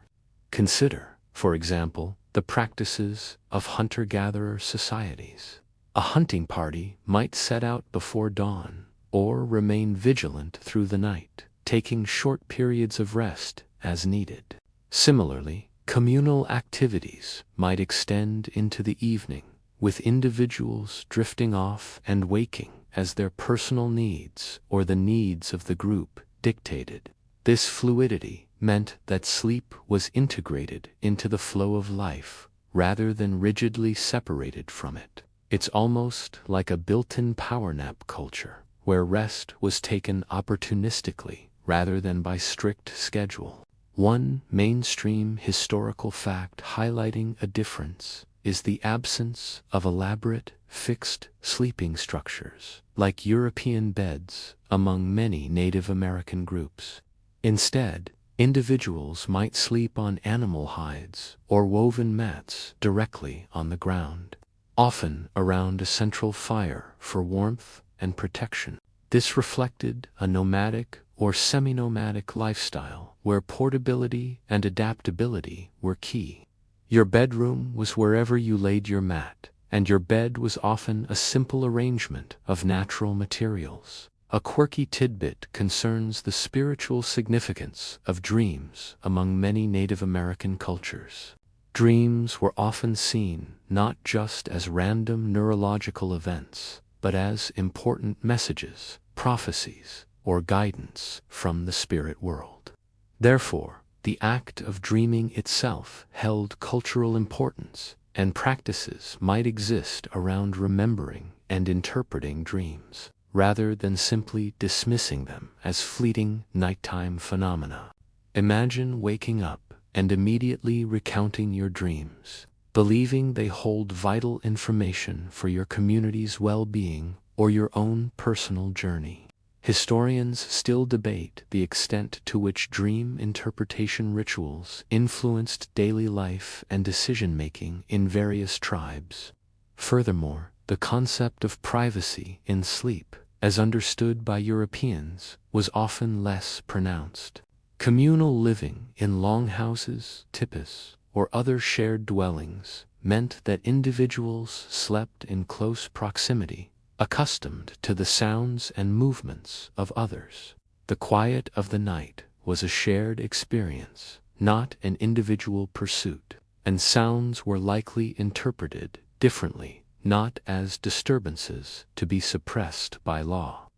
Speaker 1: Consider, for example, the practices of hunter-gatherer societies. A hunting party might set out before dawn or remain vigilant through the night, taking short periods of rest as needed. Similarly, communal activities might extend into the evening, with individuals drifting off and waking as their personal needs or the needs of the group dictated. This fluidity meant that sleep was integrated into the flow of life rather than rigidly separated from it. It's almost like a built-in power nap culture, where rest was taken opportunistically rather than by strict schedule. One mainstream historical fact highlighting a difference is the absence of elaborate, fixed sleeping structures, like European beds, among many Native American groups. Instead, individuals might sleep on animal hides or woven mats directly on the ground, often around a central fire for warmth and protection. This reflected a nomadic or semi-nomadic lifestyle where portability and adaptability were key. Your bedroom was wherever you laid your mat, and your bed was often a simple arrangement of natural materials. A quirky tidbit concerns the spiritual significance of dreams among many Native American cultures. Dreams were often seen not just as random neurological events, but as important messages, prophecies, or guidance from the spirit world. Therefore, the act of dreaming itself held cultural importance, and practices might exist around remembering and interpreting dreams, rather than simply dismissing them as fleeting nighttime phenomena. Imagine waking up and immediately recounting your dreams, believing they hold vital information for your community's well-being or your own personal journey. Historians still debate the extent to which dream interpretation rituals influenced daily life and decision-making in various tribes. Furthermore, the concept of privacy in sleep, as understood by Europeans, was often less pronounced. Communal living in longhouses, tipis, or other shared dwellings meant that individuals slept in close proximity, accustomed to the sounds and movements of others. The quiet of the night was a shared experience, not an individual pursuit, and sounds were likely interpreted differently, not as disturbances to be suppressed by law.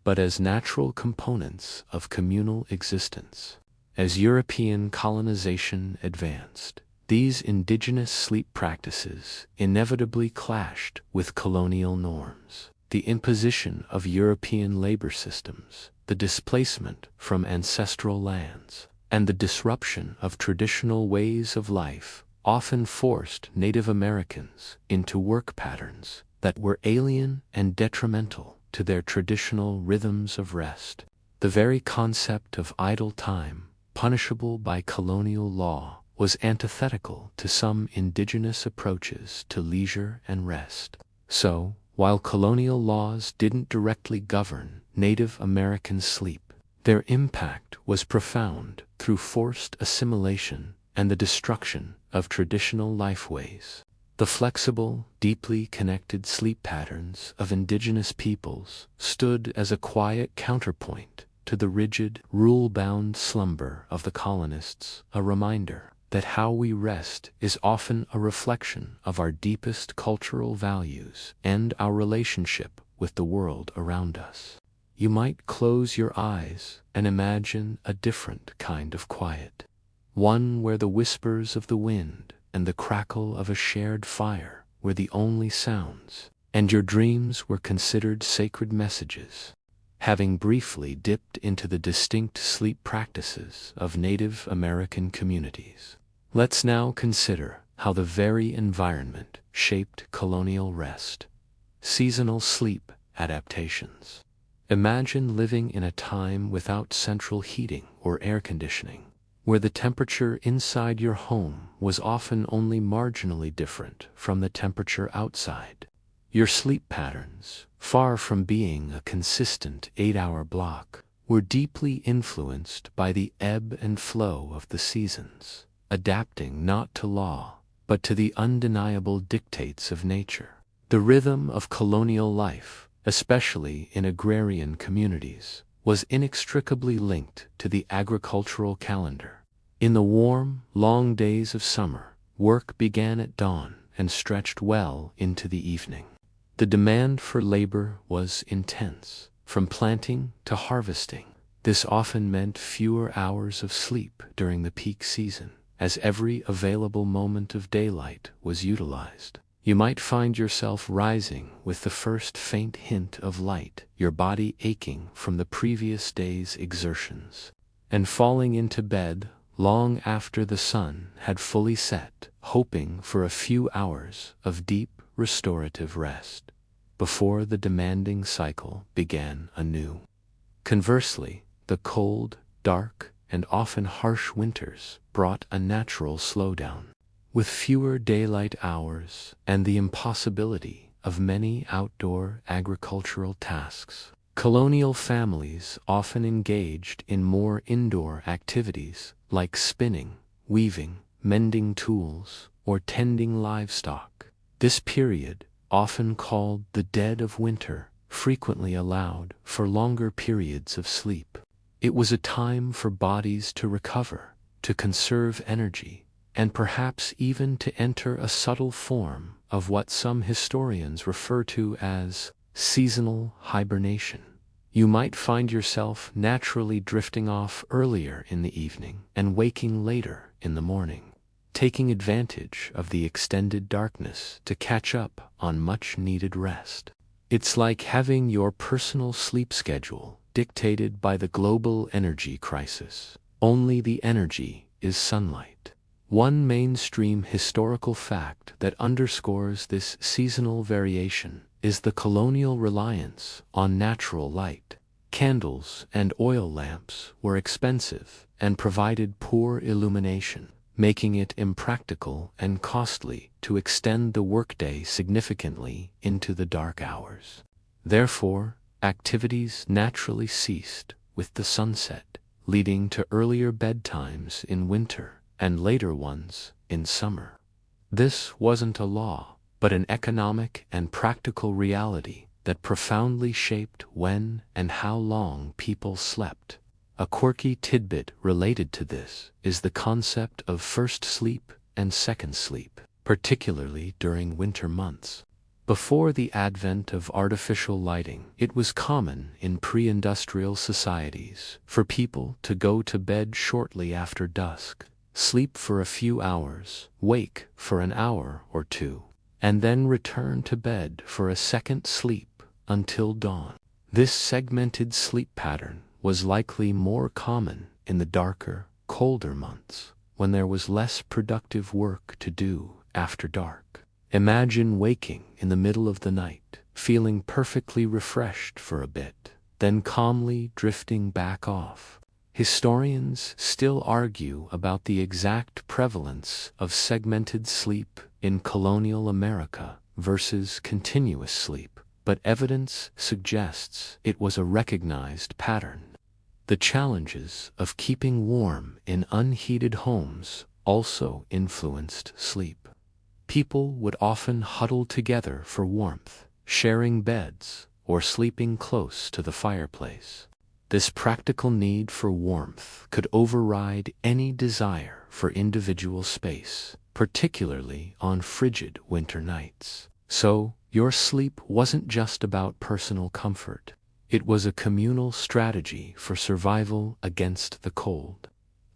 Speaker 1: but as natural components of communal existence. As European colonization advanced, these indigenous sleep practices inevitably clashed with colonial norms. The imposition of European labor systems, the displacement from ancestral lands, and the disruption of traditional ways of life often forced Native Americans into work patterns that were alien and detrimental to their traditional rhythms of rest. The very concept of idle time, punishable by colonial law, was antithetical to some indigenous approaches to leisure and rest. So, while colonial laws didn't directly govern Native American sleep, their impact was profound through forced assimilation and the destruction of traditional lifeways. The flexible, deeply connected sleep patterns of indigenous peoples stood as a quiet counterpoint to the rigid, rule-bound slumber of the colonists, a reminder that how we rest is often a reflection of our deepest cultural values and our relationship with the world around us. You might close your eyes and imagine a different kind of quiet, one where the whispers of the wind and the crackle of a shared fire were the only sounds, and your dreams were considered sacred messages. Having briefly dipped into the distinct sleep practices of Native American communities, let's now consider how the very environment shaped colonial rest. Seasonal sleep adaptations. Imagine living in a time without central heating or air conditioning, where the temperature inside your home was often only marginally different from the temperature outside. Your sleep patterns, far from being a consistent 8-hour block, were deeply influenced by the ebb and flow of the seasons, adapting not to law, but to the undeniable dictates of nature. The rhythm of colonial life, especially in agrarian communities, was inextricably linked to the agricultural calendar. In the warm, long days of summer, work began at dawn and stretched well into the evening. The demand for labor was intense, from planting to harvesting. This often meant fewer hours of sleep during the peak season, as every available moment of daylight was utilized. You might find yourself rising with the first faint hint of light, your body aching from the previous day's exertions, and falling into bed long after the sun had fully set, hoping for a few hours of deep, restorative rest before the demanding cycle began anew. Conversely, the cold, dark, and often harsh winters brought a natural slowdown. With fewer daylight hours and the impossibility of many outdoor agricultural tasks, colonial families often engaged in more indoor activities like spinning, weaving, mending tools, or tending livestock. This period, often called the dead of winter, frequently allowed for longer periods of sleep. It was a time for bodies to recover, to conserve energy, and perhaps even to enter a subtle form of what some historians refer to as seasonal hibernation. You might find yourself naturally drifting off earlier in the evening and waking later in the morning, taking advantage of the extended darkness to catch up on much-needed rest. It's like having your personal sleep schedule dictated by the global energy crisis. Only the energy is sunlight. One mainstream historical fact that underscores this seasonal variation is the colonial reliance on natural light. Candles and oil lamps were expensive and provided poor illumination, making it impractical and costly to extend the workday significantly into the dark hours. Therefore, activities naturally ceased with the sunset, leading to earlier bedtimes in winter and later ones in summer. This wasn't a law, but an economic and practical reality that profoundly shaped when and how long people slept. A quirky tidbit related to this is the concept of first sleep and second sleep, particularly during winter months. Before the advent of artificial lighting, it was common in pre-industrial societies for people to go to bed shortly after dusk, sleep for a few hours, wake for an hour or two, and then return to bed for a second sleep until dawn. This segmented sleep pattern was likely more common in the darker, colder months, when there was less productive work to do after dark. Imagine waking in the middle of the night, feeling perfectly refreshed for a bit, then calmly drifting back off. Historians still argue about the exact prevalence of segmented sleep in colonial America versus continuous sleep, but evidence suggests it was a recognized pattern. The challenges of keeping warm in unheated homes also influenced sleep. People would often huddle together for warmth, sharing beds, or sleeping close to the fireplace. This practical need for warmth could override any desire for individual space, particularly on frigid winter nights. So, your sleep wasn't just about personal comfort. It was a communal strategy for survival against the cold.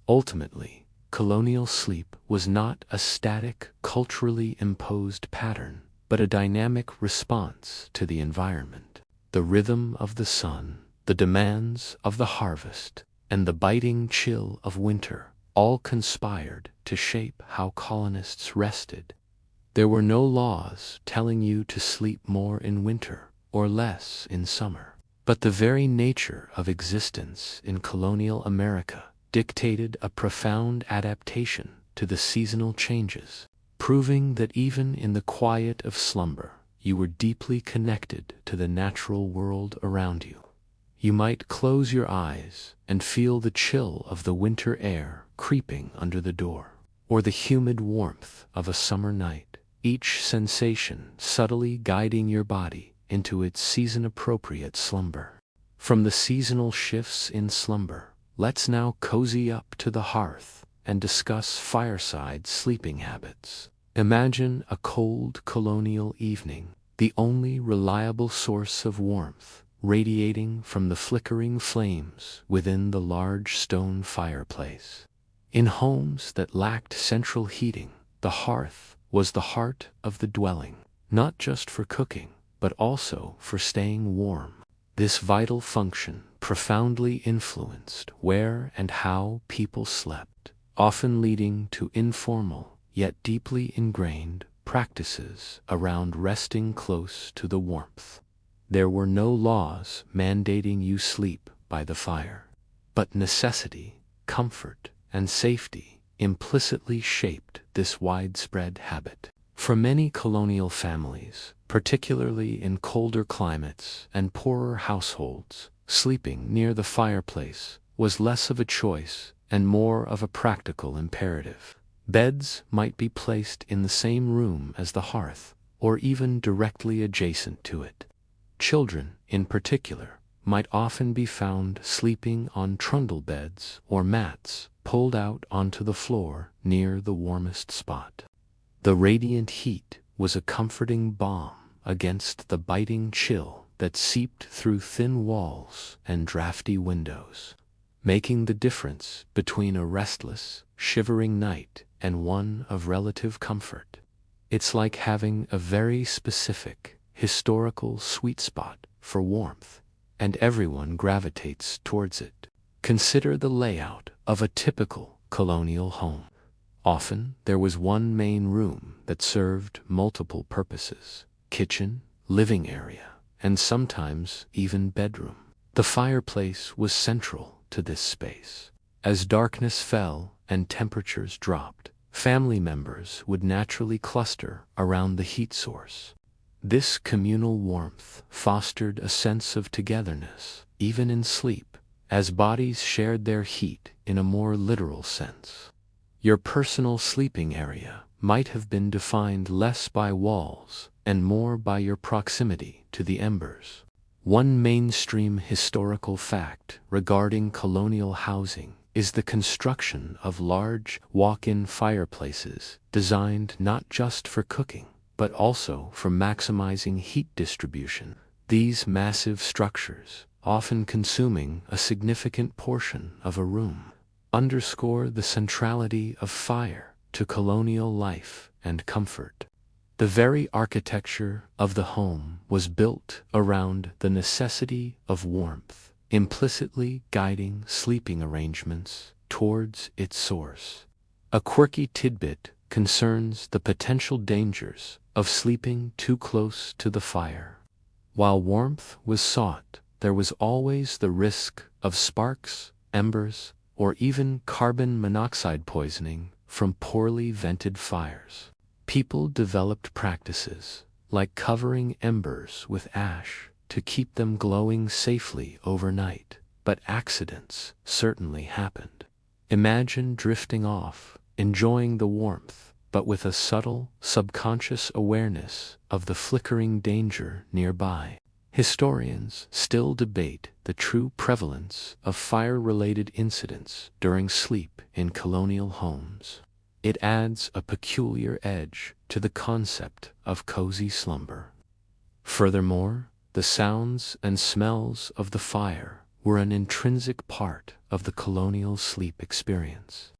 Speaker 1: Ultimately, colonial sleep was not a static, culturally imposed pattern, but a dynamic response to the environment. The rhythm of the sun, the demands of the harvest, and the biting chill of winter all conspired to shape how colonists rested. There were no laws telling you to sleep more in winter or less in summer, but the very nature of existence in colonial America dictated a profound adaptation to the seasonal changes, proving that even in the quiet of slumber, you were deeply connected to the natural world around you. You might close your eyes and feel the chill of the winter air creeping under the door, or the humid warmth of a summer night, each sensation subtly guiding your body into its season-appropriate slumber. From the seasonal shifts in slumber, let's now cozy up to the hearth and discuss fireside sleeping habits. Imagine a cold colonial evening, the only reliable source of warmth radiating from the flickering flames within the large stone fireplace. In homes that lacked central heating, the hearth was the heart of the dwelling, not just for cooking, but also for staying warm. This vital function profoundly influenced where and how people slept, often leading to informal yet deeply ingrained practices around resting close to the warmth. There were no laws mandating you sleep by the fire, but necessity, comfort, and safety implicitly shaped this widespread habit. For many colonial families, particularly in colder climates and poorer households, sleeping near the fireplace was less of a choice and more of a practical imperative. Beds might be placed in the same room as the hearth, or even directly adjacent to it. Children, in particular, might often be found sleeping on trundle beds or mats pulled out onto the floor near the warmest spot. The radiant heat was a comforting balm against the biting chill that seeped through thin walls and drafty windows, making the difference between a restless, shivering night and one of relative comfort. It's like having a very specific, historical sweet spot for warmth, and everyone gravitates towards it. Consider the layout of a typical colonial home. Often, there was one main room that served multiple purposes: kitchen, living area, and sometimes even bedroom. The fireplace was central to this space. As darkness fell and temperatures dropped, family members would naturally cluster around the heat source. This communal warmth fostered a sense of togetherness, even in sleep, as bodies shared their heat in a more literal sense. Your personal sleeping area might have been defined less by walls and more by your proximity to the embers. One mainstream historical fact regarding colonial housing is the construction of large walk-in fireplaces designed not just for cooking, but also for maximizing heat distribution. These massive structures, often consuming a significant portion of a room, underscore the centrality of fire to colonial life and comfort. The very architecture of the home was built around the necessity of warmth, implicitly guiding sleeping arrangements towards its source. A quirky tidbit concerns the potential dangers of sleeping too close to the fire. While warmth was sought, there was always the risk of sparks, embers, or even carbon monoxide poisoning from poorly vented fires. People developed practices like covering embers with ash to keep them glowing safely overnight, but accidents certainly happened. Imagine drifting off, enjoying the warmth, but with a subtle, subconscious awareness of the flickering danger nearby. Historians still debate the true prevalence of fire-related incidents during sleep in colonial homes. It adds a peculiar edge to the concept of cozy slumber. Furthermore, the sounds and smells of the fire were an intrinsic part of the colonial sleep experience.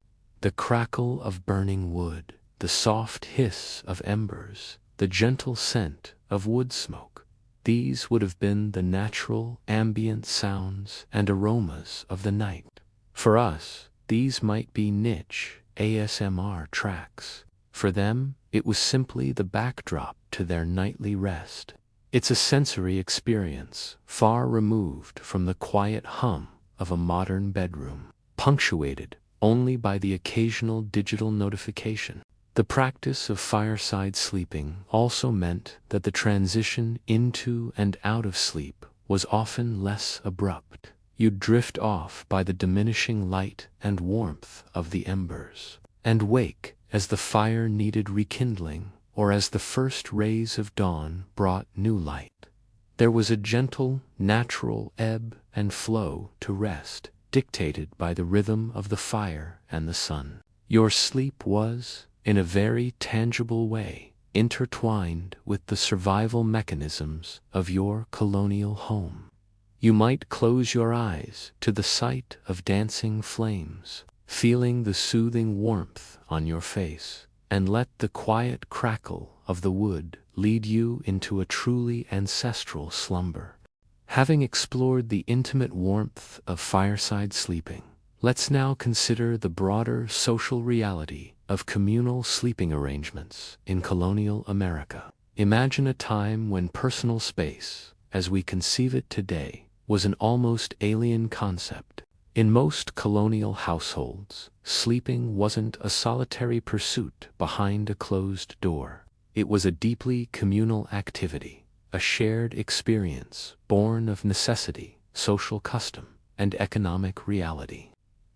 Speaker 1: The crackle of burning wood, the soft hiss of embers, the gentle scent of wood smoke, these would have been the natural ambient sounds and aromas of the night. For us, these might be niche ASMR tracks. For them, it was simply the backdrop to their nightly rest. It's a sensory experience far removed from the quiet hum of a modern bedroom, punctuated only by the occasional digital notification. The practice of fireside sleeping also meant that the transition into and out of sleep was often less abrupt. You'd drift off by the diminishing light and warmth of the embers, and wake as the fire needed rekindling or as the first rays of dawn brought new light. There was a gentle, natural ebb and flow to rest, dictated by the rhythm of the fire and the sun. Your sleep was, in a very tangible way, intertwined with the survival mechanisms of your colonial home. You might close your eyes to the sight of dancing flames, feeling the soothing warmth on your face, and let the quiet crackle of the wood lead you into a truly ancestral slumber. Having explored the intimate warmth of fireside sleeping, let's now consider the broader social reality of communal sleeping arrangements in colonial America. Imagine a time when personal space, as we conceive it today, was an almost alien concept. In most colonial households, sleeping wasn't a solitary pursuit behind a closed door. It was a deeply communal activity, a shared experience born of necessity, social custom, and economic reality.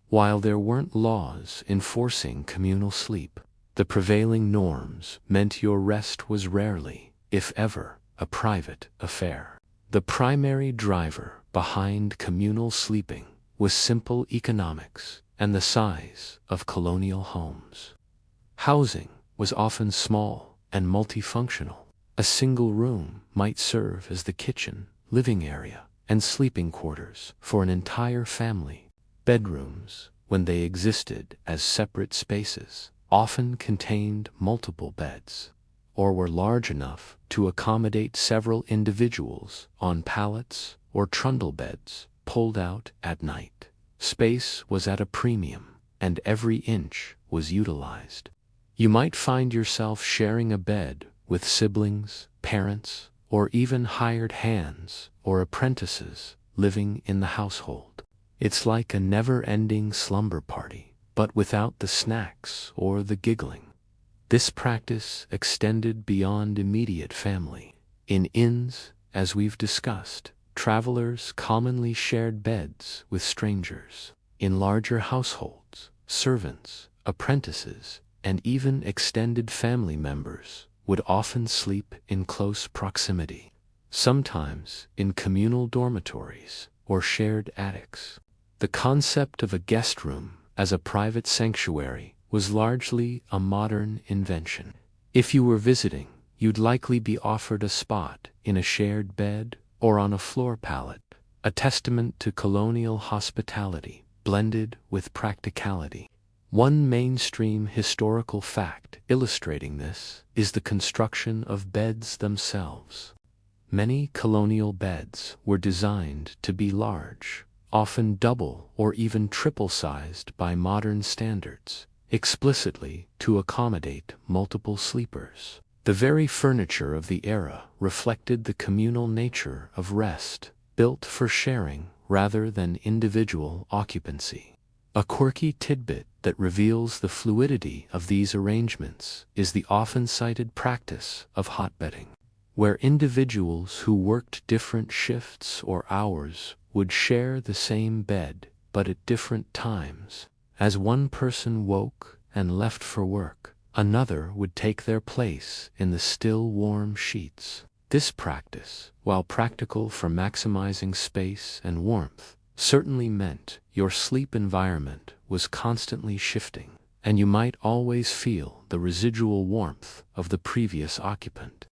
Speaker 1: While there weren't laws enforcing communal sleep, the prevailing norms meant your rest was rarely, if ever, a private affair. The primary driver behind communal sleeping was simple economics and the size of colonial homes. Housing was often small and multifunctional. A single room might serve as the kitchen, living area, and sleeping quarters for an entire family. Bedrooms, when they existed as separate spaces, often contained multiple beds, or were large enough to accommodate several individuals on pallets or trundle beds pulled out at night. Space was at a premium, and every inch was utilized. You might find yourself sharing a bed with siblings, parents, or even hired hands or apprentices living in the household. It's like a never-ending slumber party, but without the snacks or the giggling. This practice extended beyond immediate family. In inns, as we've discussed, travelers commonly shared beds with strangers. In larger households, servants, apprentices, and even extended family members would often sleep in close proximity, sometimes in communal dormitories or shared attics. The concept of a guest room as a private sanctuary was largely a modern invention. If you were visiting, you'd likely be offered a spot in a shared bed or on a floor pallet, a testament to colonial hospitality blended with practicality. One mainstream historical fact illustrating this is the construction of beds themselves. Many colonial beds were designed to be large, often double or even triple-sized by modern standards, explicitly to accommodate multiple sleepers. The very furniture of the era reflected the communal nature of rest, built for sharing rather than individual occupancy. A quirky tidbit that reveals the fluidity of these arrangements is the often cited practice of hotbedding, where individuals who worked different shifts or hours would share the same bed but at different times. As one person woke and left for work, another would take their place in the still warm sheets. This practice, while practical for maximizing space and warmth, certainly meant your sleep environment was constantly shifting, and you might always feel the residual warmth of the previous occupant.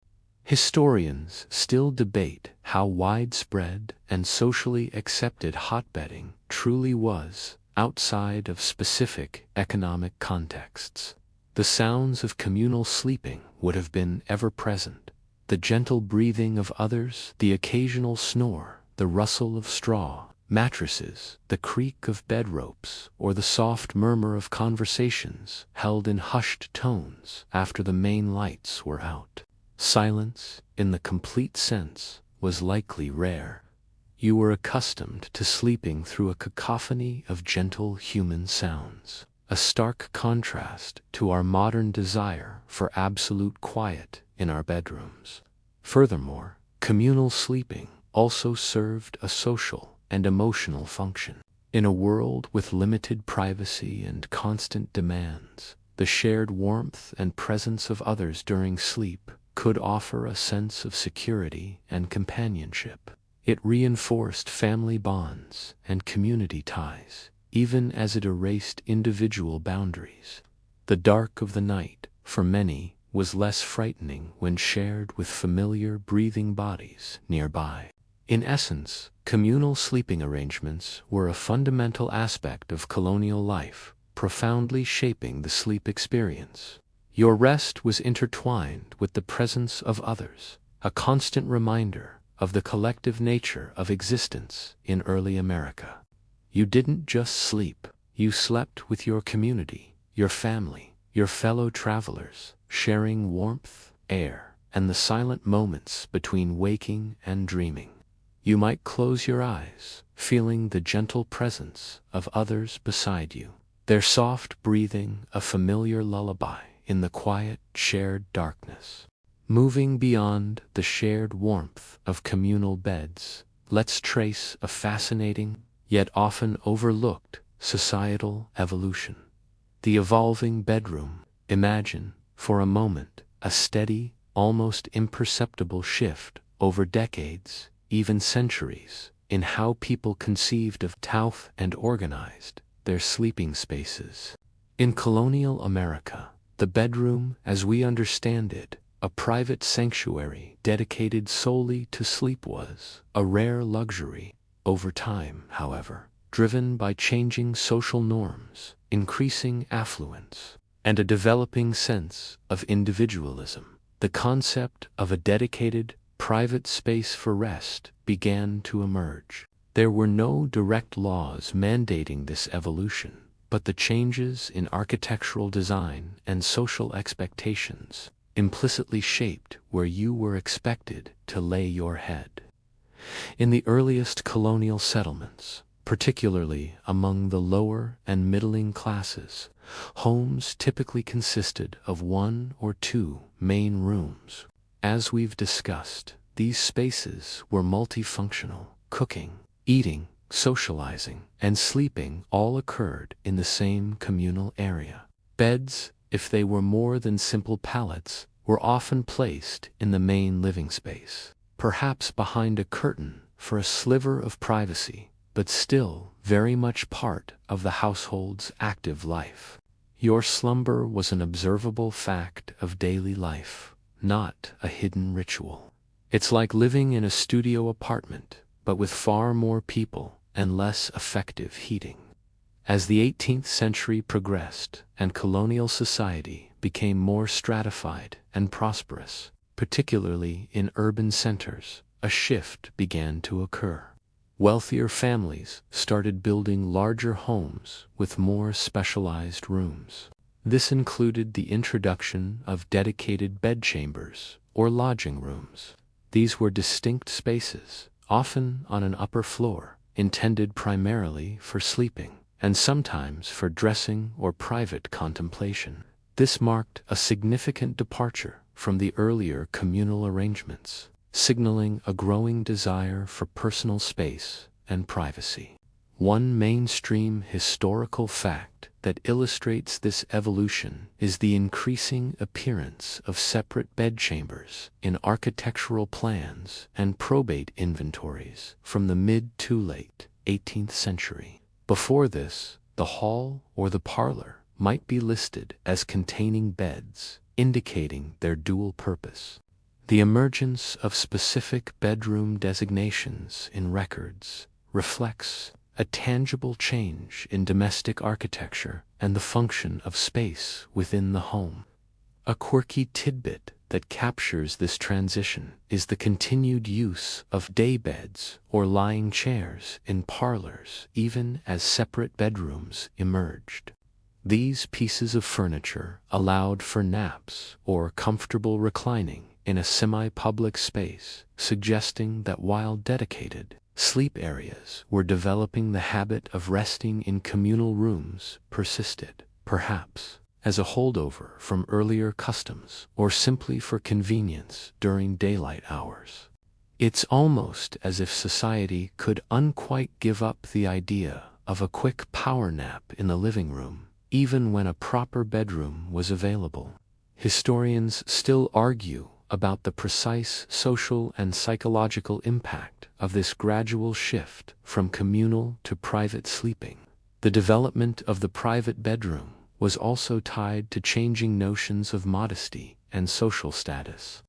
Speaker 1: Historians still debate how widespread and socially accepted hotbedding truly was outside of specific economic contexts. The sounds of communal sleeping would have been ever present. The gentle breathing of others, the occasional snore, the rustle of straw, mattresses, the creak of bed ropes, or the soft murmur of conversations held in hushed tones after the main lights were out. Silence, in the complete sense, was likely rare. You were accustomed to sleeping through a cacophony of gentle human sounds, a stark contrast to our modern desire for absolute quiet in our bedrooms. Furthermore, communal sleeping also served a social and emotional function. In a world with limited privacy and constant demands, the shared warmth and presence of others during sleep could offer a sense of security and companionship. It reinforced family bonds and community ties, even as it erased individual boundaries. The dark of the night, for many, was less frightening when shared with familiar breathing bodies nearby. In essence, communal sleeping arrangements were a fundamental aspect of colonial life, profoundly shaping the sleep experience. Your rest was intertwined with the presence of others, a constant reminder of the collective nature of existence in early America. You didn't just sleep, you slept with your community, your family, your fellow travelers, sharing warmth, air, and the silent moments between waking and dreaming. You might close your eyes, feeling the gentle presence of others beside you, their soft breathing a familiar lullaby in the quiet, shared darkness. Moving beyond the shared warmth of communal beds, let's trace a fascinating, yet often overlooked, societal evolution. The evolving bedroom. Imagine, for a moment, a steady, almost imperceptible shift over decades, even centuries, in how people conceived of and organized their sleeping spaces. In colonial America, the bedroom, as we understand it, a private sanctuary dedicated solely to sleep, was a rare luxury. Over time, however, driven by changing social norms, increasing affluence, and a developing sense of individualism, the concept of a dedicated, private space for rest began to emerge. There were no direct laws mandating this evolution, but the changes in architectural design and social expectations implicitly shaped where you were expected to lay your head. In the earliest colonial settlements, particularly among the lower and middling classes, homes typically consisted of one or two main rooms. As we've discussed, these spaces were multifunctional. Cooking, eating, socializing, and sleeping all occurred in the same communal area. Beds, if they were more than simple pallets, were often placed in the main living space, perhaps behind a curtain for a sliver of privacy, but still very much part of the household's active life. Your slumber was an observable fact of daily life, not a hidden ritual. It's like living in a studio apartment, but with far more people and less effective heating. As the 18th century progressed and colonial society became more stratified and prosperous, particularly in urban centers, a shift began to occur. Wealthier families started building larger homes with more specialized rooms. This included the introduction of dedicated bedchambers or lodging rooms. These were distinct spaces, often on an upper floor, intended primarily for sleeping, and sometimes for dressing or private contemplation. This marked a significant departure from the earlier communal arrangements, signaling a growing desire for personal space and privacy. One mainstream historical fact that illustrates this evolution is the increasing appearance of separate bedchambers in architectural plans and probate inventories from the mid to late 18th century. Before this, the hall or the parlor might be listed as containing beds, indicating their dual purpose. The emergence of specific bedroom designations in records reflects a tangible change in domestic architecture and the function of space within the home. A quirky tidbit that captures this transition is the continued use of daybeds or lying chairs in parlors even as separate bedrooms emerged. These pieces of furniture allowed for naps or comfortable reclining in a semi-public space, suggesting that while dedicated, sleep areas were developing, the habit of resting in communal rooms persisted, perhaps as a holdover from earlier customs or simply for convenience during daylight hours. It's almost as if society could unquite give up the idea of a quick power nap in the living room, even when a proper bedroom was available. Historians still argue about the precise social and psychological impact of this gradual shift from communal to private sleeping. The development of the private bedroom was also tied to changing notions of modesty and social status.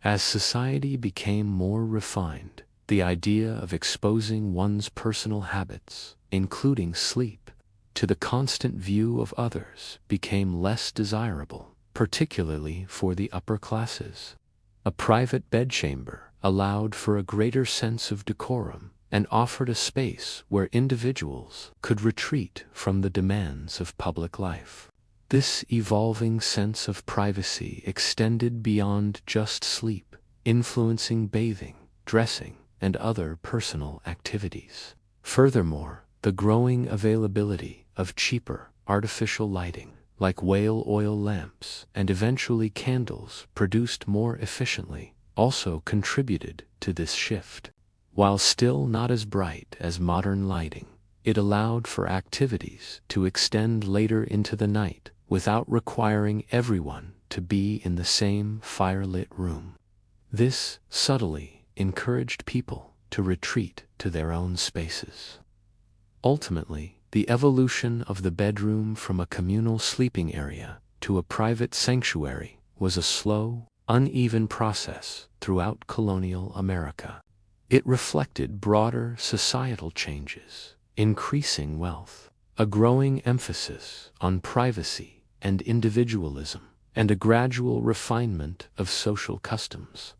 Speaker 1: As society became more refined, the idea of exposing one's personal habits, including sleep, to the constant view of others became less desirable, particularly for the upper classes. A private bedchamber allowed for a greater sense of decorum and offered a space where individuals could retreat from the demands of public life. This evolving sense of privacy extended beyond just sleep, influencing bathing, dressing, and other personal activities. Furthermore, the growing availability of cheaper, artificial lighting, like whale oil lamps and eventually candles produced more efficiently, also contributed to this shift. While still not as bright as modern lighting, it allowed for activities to extend later into the night without requiring everyone to be in the same firelit room. This subtly encouraged people to retreat to their own spaces. Ultimately, the evolution of the bedroom from a communal sleeping area to a private sanctuary was a slow, uneven process throughout colonial America. It reflected broader societal changes, increasing wealth, a growing emphasis on privacy and individualism, and a gradual refinement of social customs.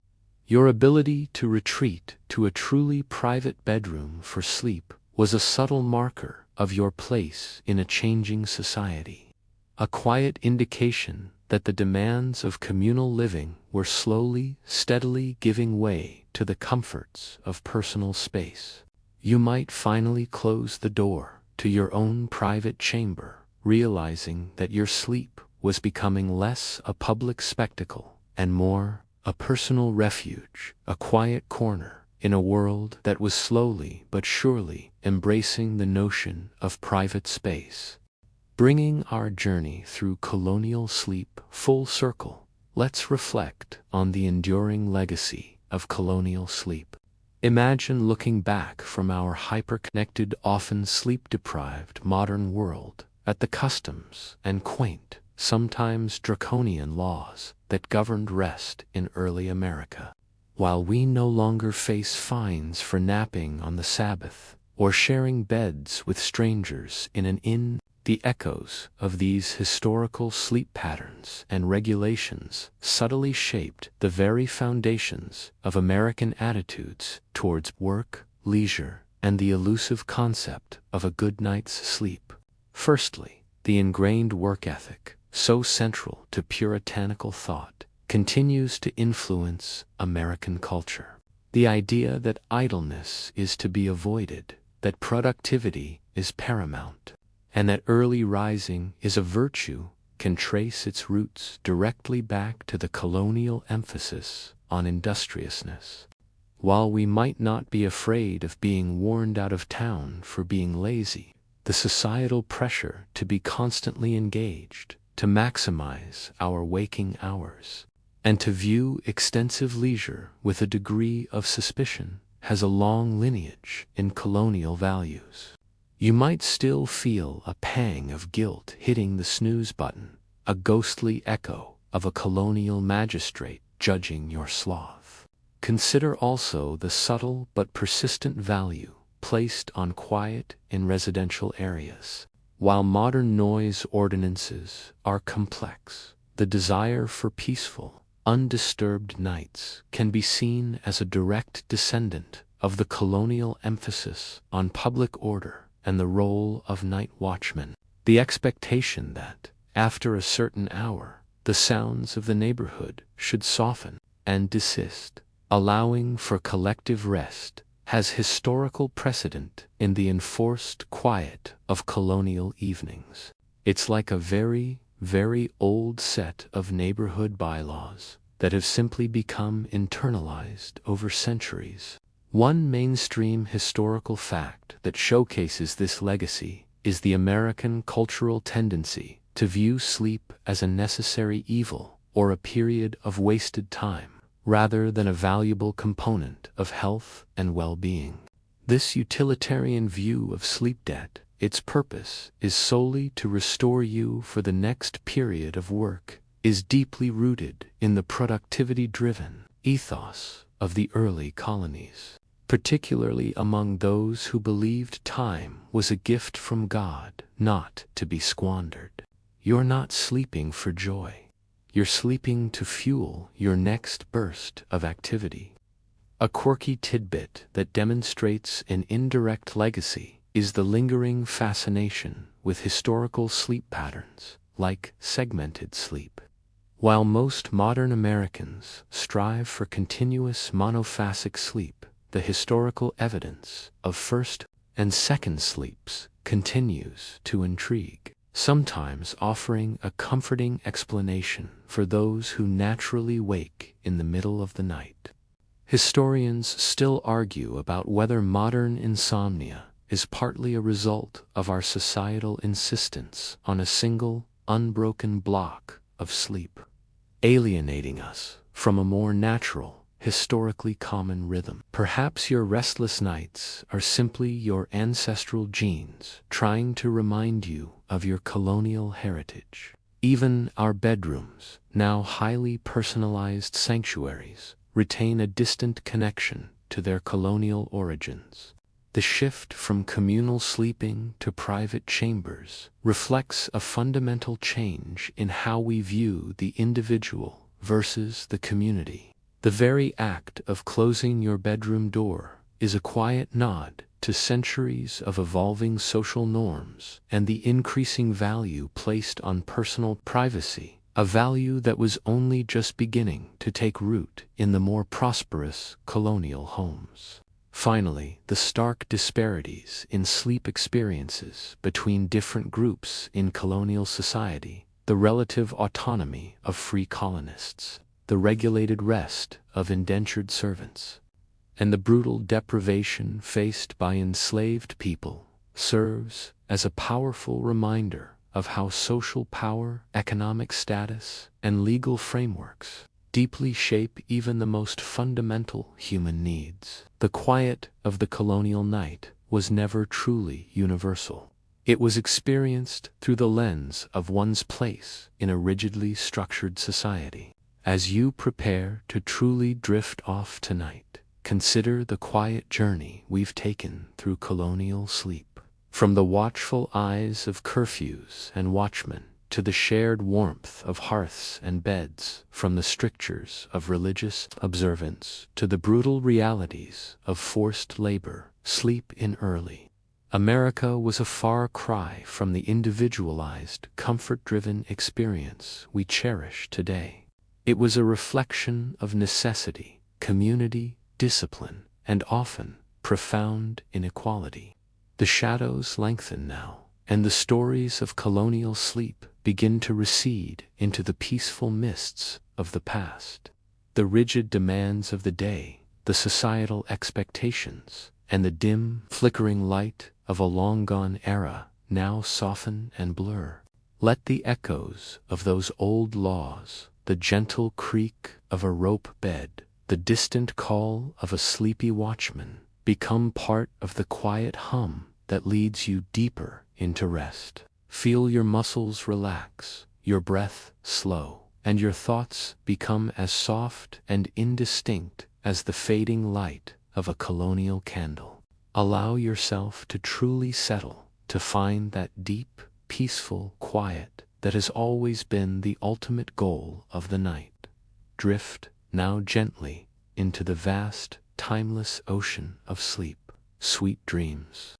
Speaker 1: Your ability to retreat to a truly private bedroom for sleep was a subtle marker of your place in a changing society, a quiet indication that the demands of communal living were slowly, steadily giving way to the comforts of personal space. You might finally close the door to your own private chamber, realizing that your sleep was becoming less a public spectacle and more a personal refuge, a quiet corner in a world that was slowly but surely embracing the notion of private space. Bringing our journey through colonial sleep full circle, let's reflect on the enduring legacy of colonial sleep. Imagine looking back from our hyper-connected, often sleep-deprived modern world at the customs and quaint, sometimes draconian laws that governed rest in early America. While we no longer face fines for napping on the Sabbath or sharing beds with strangers in an inn, the echoes of these historical sleep patterns and regulations subtly shaped the very foundations of American attitudes towards work, leisure, and the elusive concept of a good night's sleep. Firstly, the ingrained work ethic, so central to Puritanical thought, continues to influence American culture. The idea that idleness is to be avoided, that productivity is paramount, and that early rising is a virtue can trace its roots directly back to the colonial emphasis on industriousness. While we might not be afraid of being warned out of town for being lazy, the societal pressure to be constantly engaged, to maximize our waking hours, and to view extensive leisure with a degree of suspicion has a long lineage in colonial values. You might still feel a pang of guilt hitting the snooze button, a ghostly echo of a colonial magistrate judging your sloth. Consider also the subtle but persistent value placed on quiet in residential areas. While modern noise ordinances are complex, the desire for peaceful, undisturbed nights can be seen as a direct descendant of the colonial emphasis on public order and the role of night watchmen. The expectation that, after a certain hour, the sounds of the neighborhood should soften and desist, allowing for collective rest, has historical precedent in the enforced quiet of colonial evenings. It's like a very, very old set of neighborhood bylaws that have simply become internalized over centuries. One mainstream historical fact that showcases this legacy is the American cultural tendency to view sleep as a necessary evil or a period of wasted time, rather than a valuable component of health and well-being. This utilitarian view of sleep debt, its purpose is solely to restore you for the next period of work, is deeply rooted in the productivity-driven ethos of the early colonies, particularly among those who believed time was a gift from God, not to be squandered. You're not sleeping for joy. You're sleeping to fuel your next burst of activity. A quirky tidbit that demonstrates an indirect legacy is the lingering fascination with historical sleep patterns, like segmented sleep. While most modern Americans strive for continuous monophasic sleep, the historical evidence of first and second sleeps continues to intrigue, sometimes offering a comforting explanation for those who naturally wake in the middle of the night. Historians still argue about whether modern insomnia is partly a result of our societal insistence on a single, unbroken block of sleep, alienating us from a more natural, historically common rhythm. Perhaps your restless nights are simply your ancestral genes trying to remind you of your colonial heritage. Even our bedrooms, now highly personalized sanctuaries, retain a distant connection to their colonial origins. The shift from communal sleeping to private chambers reflects a fundamental change in how we view the individual versus the community. The very act of closing your bedroom door is a quiet nod to centuries of evolving social norms and the increasing value placed on personal privacy, a value that was only just beginning to take root in the more prosperous colonial homes. Finally, the stark disparities in sleep experiences between different groups in colonial society, the relative autonomy of free colonists, the regulated rest of indentured servants, and the brutal deprivation faced by enslaved people, serves as a powerful reminder of how social power, economic status, and legal frameworks deeply shape even the most fundamental human needs. The quiet of the colonial night was never truly universal. It was experienced through the lens of one's place in a rigidly structured society. As you prepare to truly drift off tonight, consider the quiet journey we've taken through colonial sleep. From the watchful eyes of curfews and watchmen, to the shared warmth of hearths and beds, from the strictures of religious observance to the brutal realities of forced labor, sleep in early. America was a far cry from the individualized, comfort-driven experience we cherish today. It was a reflection of necessity, community, discipline, and often profound inequality. The shadows lengthen now, and the stories of colonial sleep begin to recede into the peaceful mists of the past. The rigid demands of the day, the societal expectations, and the dim, flickering light of a long-gone era now soften and blur. Let the echoes of those old laws, the gentle creak of a rope bed, the distant call of a sleepy watchman, become part of the quiet hum that leads you deeper into rest. Feel your muscles relax, your breath slow, and your thoughts become as soft and indistinct as the fading light of a colonial candle. Allow yourself to truly settle, to find that deep, peaceful quiet that has always been the ultimate goal of the night. Drift now gently into the vast, timeless ocean of sleep. Sweet dreams.